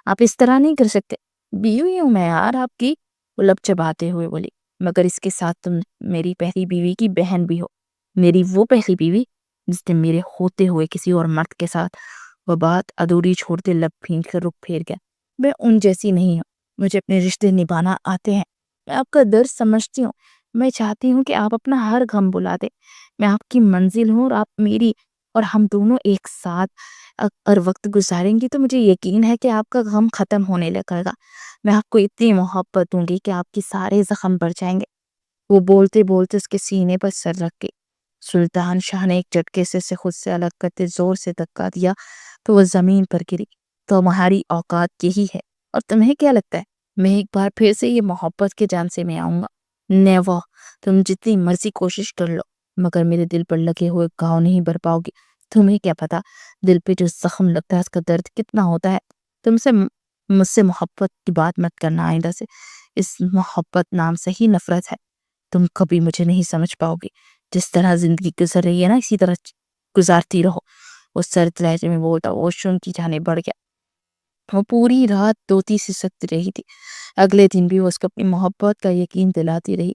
آپ اس طرح نہیں کر سکتے، بیوی ہوں میں یار آپ کی. وہ لب چباتے ہوئے بولی. مگر اس کے ساتھ تم میری پہلی بیوی کی بہن بھی ہو، میری وہ پہلی بیوی جس نے میرے ہوتے ہوئے کسی اور مرد کے ساتھ. وہ بات ادھوری چھوڑتے لب پھینچ کر رخ پھیر گیا. میں ان جیسی نہیں ہوں، مجھے اپنے رشتے نبھانا آتے ہیں. میں آپ کا درد سمجھتی ہوں. میں چاہتی ہوں کہ آپ اپنا ہر غم بلا دیں. میں آپ کی منزل ہوں اور آپ میری، اور ہم دونوں ایک ساتھ اور وقت گزاریں گی تو مجھے یقین ہے کہ آپ کا غم ختم ہونے لگے گا. میں آپ کو اتنی محبت دوں گی کہ آپ کی سارے زخم بڑھ جائیں گے. وہ بولتے بولتے اس کے سینے پر سر رکھ گئی. سلطان شاہ نے ایک جھٹکے سے خود سے الگ کرتے زور سے دھکا دیا تو وہ زمین پر گری. تمہاری اوقات یہی ہے، اور تمہیں کیا لگتا ہے میں ایک بار پھر سے یہ محبت کے جان سے میں آؤں گا؟ نیور. تم جتنی مرضی کوشش کر لو مگر میرے دل پر لگے ہوئے گھاؤ نہیں بھر پاؤ گی. تمہیں کیا پتا دل پہ جو زخم لگتا ہے اس کا درد کتنا ہوتا ہے. مجھ سے محبت کی بات مت کرنا آئندہ سے. اس محبت نام سے ہی نفرت ہے. تم کبھی مجھے نہیں سمجھ پاؤ گی. جس طرح زندگی گزر رہی ہے نا اسی طرح گزارتی رہو. وہ سرد لہجے میں بولتا واش روم کی جانب بڑھ گیا. وہ پوری رات دوتی سے سکتی رہی تھی. اگلے دن بھی وہ اس کو اپنی محبت کا یقین دلاتی رہی،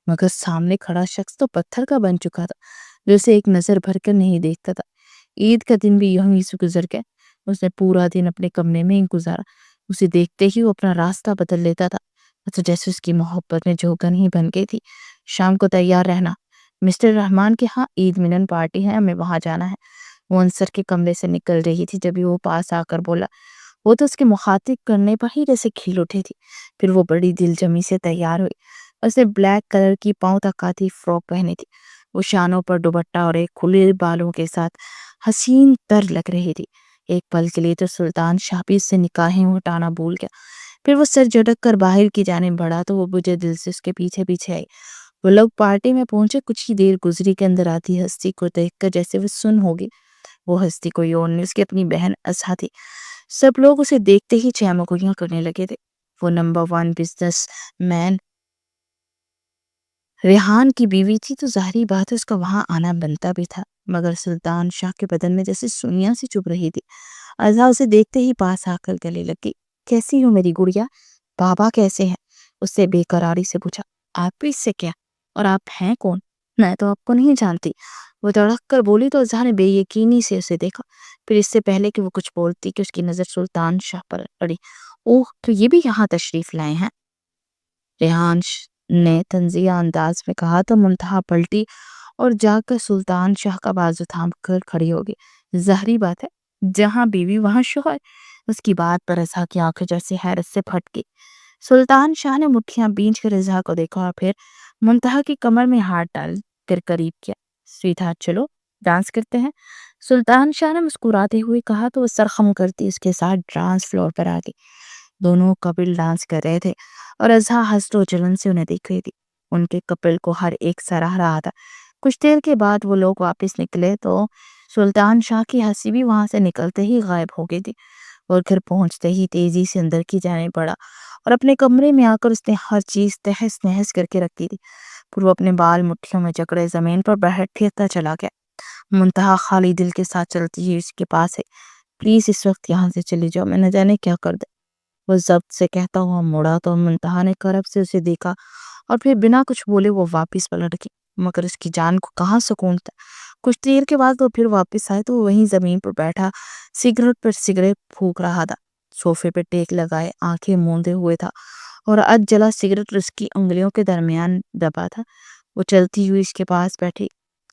مگر سامنے کھڑا شخص تو پتھر کا بن چکا تھا جو اسے ایک نظر بھر کر نہیں دیکھتا تھا. عید کا دن بھی یوں ہی سے گزر گیا. اس نے پورا دن اپنے کمرے میں ہی گزارا. اسے دیکھتے ہی وہ اپنا راستہ بدل لیتا تھا، تو جیسے اس کی محبت میں جھوکن ہی بن گئی تھی. شام کو تیار رہنا، مسٹر رحمان کے ہاں عید ملن پارٹی ہے، ہمیں وہاں جانا ہے. وہ انصر کے کمرے سے نکل رہی تھی جب وہ پاس آ کر بولا. وہ تو اس کے مخاطب کرنے پر ہی جیسے کھل اٹھی تھی. پھر وہ بڑی دل جمی سے تیار ہوئی. اس نے بلیک کلر کی پاؤں تک آتی فراک پہنی تھی. وہ شانوں پر دوپٹہ اور ایک کھلے بالوں کے ساتھ حسین تر لگ رہی تھی. ایک پل کے لیے تو سلطان شاہ بھی اس سے نگاہیں ہٹانا بھول گیا. پھر وہ سر جھٹک کر باہر کی جانب بڑھا تو وہ بجھے دل سے اس کے پیچھے پیچھے آئی. وہ لوگ پارٹی میں پہنچے، کچھ ہی دیر گزری کے اندر آتی ہستی کو دیکھ کر جیسے وہ سن ہوگی. وہ ہستی کوئی اور نہیں، اس کی اپنی بہن ازا تھی. سب لوگ اسے دیکھتے ہی چہمگوئیاں کرنے لگے تھے. وہ نمبر 1 بزنس مین ریحان کی بیوی تھی، تو ظاہری بات ہے اس کا وہاں آنا بنتا بھی تھا. مگر سلطان شاہ کے بدن میں جیسے سنیاں سی چبھ رہی تھی. ازا اسے دیکھتے ہی پاس آ کر گلے لگی. کیسی ہو میری گڑیا؟ بابا کیسے ہیں؟ اس سے بے قراری سے پوچھا. آپ بھی اس سے کیا؟ اور آپ ہیں کون؟ میں تو آپ کو نہیں جانتی. وہ دڑک کر بولی تو ازا نے بے یقینی سے اسے دیکھا. پھر اس سے پہلے کہ وہ کچھ بولتی کہ اس کی نظر سلطان شاہ پر پڑی. اوہ، تو یہ بھی یہاں تشریف لائے ہیں؟ ریحان نے طنزیہ انداز میں کہا تو منتہا پلٹی اور جا کر سلطان شاہ کا بازو تھام کر کھڑی ہوگی. ظاہری بات ہے، جہاں بیوی وہاں شوہر. اس کی بات پر ازا کی آنکھیں جیسے حیرت سے پھٹ گئی. سلطان شاہ نے مٹھیاں بینچ کر ازا کو دیکھا اور پھر منتہا کی کمر میں ہاتھ ڈال کر قریب کیا. سویٹ ہارٹ، چلو ڈانس کرتے ہیں. سلطان شاہ نے مسکراتے ہوئے کہا تو وہ سرخم کرتی اس کے ساتھ ڈانس فلور پر آ گئی. دونوں کپل ڈانس کر رہے تھے اور ازا حسد و جلن سے انہیں دیکھ رہی تھی. ان کے کپل کو ہر ایک سراہ رہا تھا. کچھ دیر کے بعد وہ لوگ واپس نکلے تو سلطان شاہ کی ہنسی بھی وہاں سے نکلتے ہی غائب ہو گئی تھی. اور گھر پہنچتے ہی تیزی سے اندر کی جانے پڑا اور اپنے کمرے میں آ کر اس نے ہر چیز تہس نہس کر کے رکھ دی تھی. پھر وہ اپنے بال مٹھیوں میں جکڑے زمین پر بیٹھتا چلا گیا. منتہا خالی دل کے ساتھ چلتی ہوئی اس کے پاس ہے. پلیز اس وقت یہاں سے چلی جاؤ، میں نہ جانے کیا کر دے. وہ ضبط سے کہتا ہوا مڑا تو منتہا نے کرب سے اسے دیکھا اور پھر بنا کچھ بولے وہ واپس پلٹ گئی. مگر اس کی جان کو کہاں سکون تھا. کچھ دیر کے بعد وہ پھر واپس آئے تو وہ وہیں زمین پر بیٹھا سگریٹ پر سگریٹ پھونک رہا تھا. صوفے پہ ٹیک لگائے آنکھیں موندے ہوئے تھا اور اج جلا سگریٹ اس کی انگلیوں کے درمیان دبا تھا. وہ چلتی ہوئی اس کے پاس بیٹھی.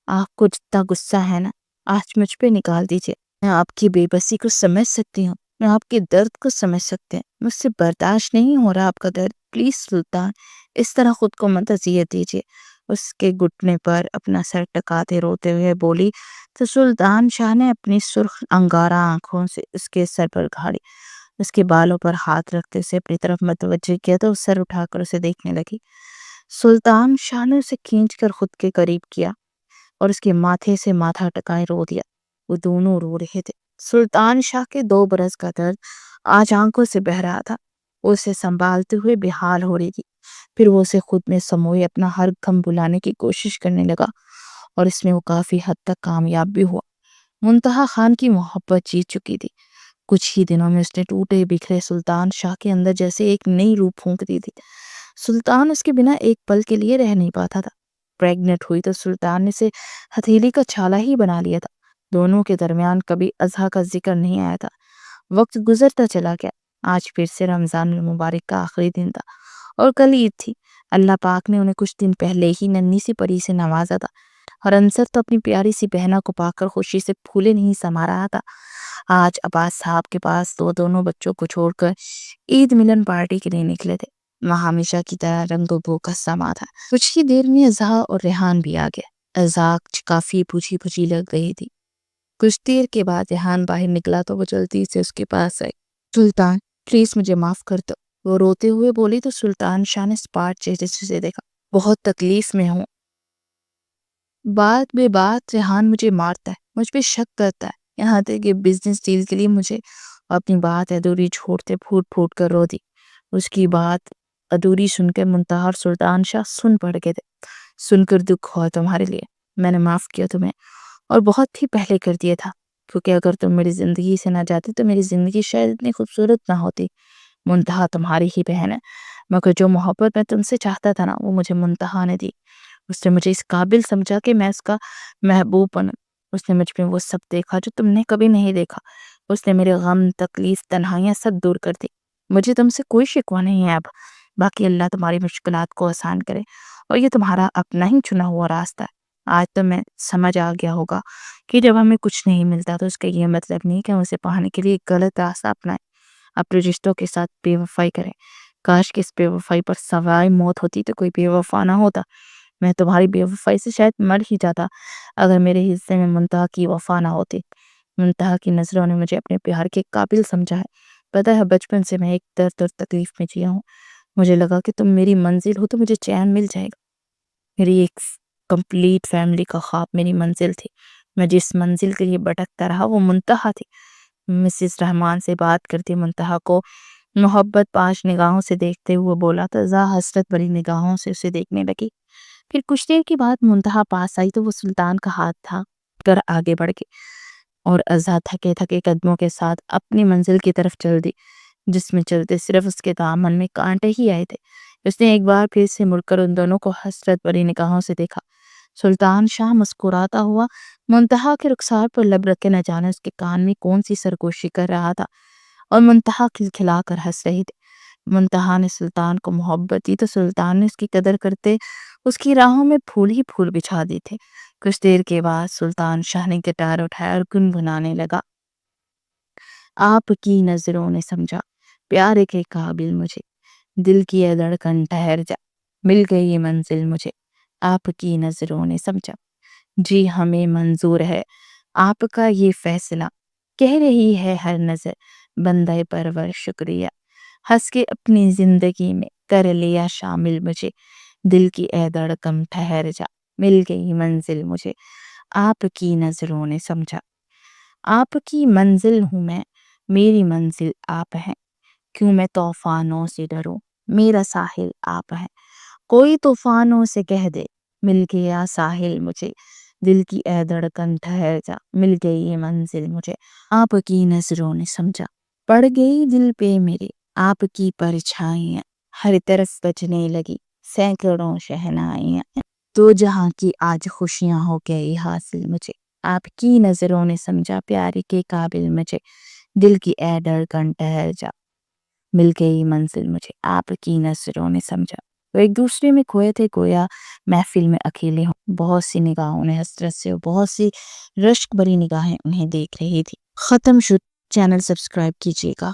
آپ کو جتنا غصہ ہے نا، آج مجھ پہ نکال دیجئے. میں آپ کی بے بسی کو سمجھ سکتی ہوں، میں آپ کے درد کو سمجھ سکتے ہیں. مجھ سے برداشت نہیں ہو رہا آپ کا درد. پلیز سلطان، اس طرح خود کو مت اذیت دیجیے. اس کے گھٹنے پر اپنا سر ٹکاتے روتے ہوئے بولی تو سلطان شاہ نے اپنی سرخ انگارہ آنکھوں سے اس کے سر پر گھاڑی. اس کے بالوں پر ہاتھ رکھتے اسے اپنی طرف متوجہ کیا تو سر اٹھا کر اسے دیکھنے لگی. سلطان شاہ نے اسے کھینچ کر خود کے قریب کیا اور اس کے ماتھے سے ماتھا ٹکائے رو دیا. وہ دونوں رو رہے تھے. سلطان شاہ کے 2 برس کا درد آج آنکھوں سے بہہ رہا تھا. وہ اسے سنبھالتے ہوئے بے حال ہو رہی تھی. پھر وہ اسے خود میں سموئے اپنا ہر غم بلانے کی کوشش کرنے لگا اور اس میں وہ کافی حد تک کامیاب بھی ہوا. منتہا خان کی محبت جیت چکی تھی. کچھ ہی دنوں میں اس نے ٹوٹے بکھرے سلطان شاہ کے اندر جیسے ایک نئی روح پھونک دی تھی. سلطان اس کے بنا ایک پل کے لیے رہ نہیں پاتا تھا. پریگنٹ ہوئی تو سلطان نے اسے ہتھیلی کا چھالا ہی بنا لیا تھا. دونوں کے درمیان کبھی ازا کا ذکر نہیں آیا تھا. وقت گزرتا چلا گیا. آج پھر سے رمضان المبارک کا آخری دن تھا اور کل عید تھی. اللہ پاک نے انہیں کچھ دن پہلے ہی ننھی سی پری سے نوازا تھا اور انصر تو اپنی پیاری سی بہنا کو پا کر خوشی سے پھولے نہیں سما رہا تھا. آج عباس صاحب کے پاس دونوں بچوں کو چھوڑ کر عید ملن پارٹی کے لیے نکلے تھے. وہاں ہمیشہ کی طرح رنگ و بو کا سما تھا. کچھ ہی دیر میں ازا اور ریحان بھی آ گیا. ازا کافی پوچھی پوچھی لگ رہی تھی. کچھ دیر کے بعد ریحان باہر نکلا تو وہ جلدی سے اس کے پاس آئی. سلطان، پلیز مجھے معاف کر دو، وہ روتے ہوئے بولی تو سلطان شاہ نے اسپاٹ چہرے سے دیکھا. بہت تکلیف میں ہوں. بات بے بات ریحان مجھے مارتا ہے، مجھ پہ شک کرتا ہے، یہاں تک کہ بزنس ڈیل کے لیے مجھے اپنی بات ادھوری چھوڑتے پھوٹ پھوٹ کر رو دی. اس کی بات ادھوری سن کے منتہا اور سلطان شاہ سن پڑ گئے تھے. سن کر دکھ ہوا تمہارے لیے. میں نے معاف کیا تمہیں اور بہت ہی پہلے کر دیا تھا، کیونکہ اگر تم میری زندگی سے نہ جاتی تو میری زندگی شاید اتنی خوبصورت نہ ہوتی. منتہا تمہاری ہی بہن ہے، مگر جو محبت میں تم سے چاہتا تھا نا، وہ مجھے منتہا نے دی. اس نے مجھے اس قابل سمجھا کہ میں اس کا محبوب بنوں. اس نے مجھ میں وہ سب دیکھا جو تم نے کبھی نہیں دیکھا. اس نے میرے غم، تکلیف، تنہائیاں سب دور کر دی. مجھے تم سے کوئی شکوہ نہیں ہے اب. باقی اللہ تمہاری مشکلات کو آسان کرے اور یہ تمہارا اپنا ہی چنا ہوا راستہ ہے. آج تو میں سمجھ آ گیا ہوگا کہ جب ہمیں کچھ نہیں ملتا تو اس کا یہ مطلب نہیں کہ ہم اسے پانے کے لیے ایک غلط راستہ اپنائیں، اپنے رشتوں کے ساتھ بے وفائی کریں. کاش کہ اس بے وفائی پر سوائے موت ہوتی تو کوئی بے وفا نہ ہوتا. میں تمہاری بے وفائی سے شاید مر ہی جاتا اگر میرے حصے میں منتہا کی وفا نہ ہوتی. منتہا کی نظروں نے مجھے اپنے پیار کے قابل سمجھا ہے. پتہ ہے بچپن سے میں ایک درد اور تکلیف میں جیا ہوں. مجھے لگا کہ تم میری منزل ہو تو مجھے چین مل جائے گا. میری ایک کمپلیٹ فیملی کا خواب میری منزل تھی. میں جس منزل کے لیے بھٹکتا رہا وہ منتہا تھی. مسز رحمان سے بات کرتی منتہا کو محبت پاش نگاہوں سے دیکھتے ہوئے بولا. تزا حسرت بڑی نگاہوں سے اسے دیکھنے لگی. پھر کچھ دیر کے بعد منتہا پاس آئی تو وہ سلطان کا ہاتھ تھا کر آگے بڑھ گئی اور ازا تھکے تھکے قدموں کے ساتھ اپنی منزل کی طرف چل دی جس میں چلتے صرف اس کے دامن میں کانٹے ہی آئے تھے. اس نے ایک بار پھر سے مڑ کر ان دونوں کو حسرت بڑی نگاہوں سے دیکھا. سلطان شاہ مسکراتا ہوا منتہا کے رخسار پر لب رکھ کے نہ جانے اس کے کان میں کون سی سرگوشی کر رہا تھا اور منتہا کھلکھلا کر ہنس رہی تھی. منتہا نے سلطان کو محبت دی تو سلطان نے اس کی قدر کرتے اس کی راہوں میں پھول ہی پھول بچھا دی تھے. کچھ دیر کے بعد سلطان شاہ نے گٹار اٹھایا اور گنگنانے لگا. آپ کی نظروں نے سمجھا پیار کے قابل مجھے، دل کی یہ دھڑکن ٹھہر جا، مل گئی یہ منزل مجھے، آپ کی نظروں نے سمجھا. جی ہمیں منظور ہے آپ کا یہ فیصلہ، کہہ رہی ہے ہر نظر بندہ پرور شکریہ، ہنس کے اپنی زندگی میں کر لیا شامل مجھے، دل کی اے دھڑکن ٹھہر جا، مل گئی منزل مجھے، آپ کی نظروں نے سمجھا. آپ کی منزل ہوں میں، میری منزل آپ ہیں، کیوں میں طوفانوں سے ڈروں، میرا ساحل آپ ہیں. کوئی طوفانوں سے کہہ دے مل گیا ساحل مجھے، دل کی اے دھڑکن ٹھہر جا، مل گئی یہ منزل مجھے، آپ کی نظروں نے سمجھا. پڑ گئی دل پہ میرے آپ کی پرچھائیاں، ہر طرف بجنے لگی سینکڑوں شہنائیاں، تو جہاں کی آج خوشیاں ہو گئی حاصل مجھے، آپ کی نظروں نے سمجھا پیار کے قابل مجھے، دل کی اے دھڑکن ٹھہر جا، مل گئی منزل مجھے، آپ کی نظروں نے سمجھا. وہ ایک دوسرے میں کھوئے تھے گویا محفل میں اکیلے ہوں. بہت سی نگاہوں نے حسرت سے بہت سی رشک بری نگاہیں انہیں دیکھ رہی تھی. ختم شد. چینل سبسکرائب کیجیے گا.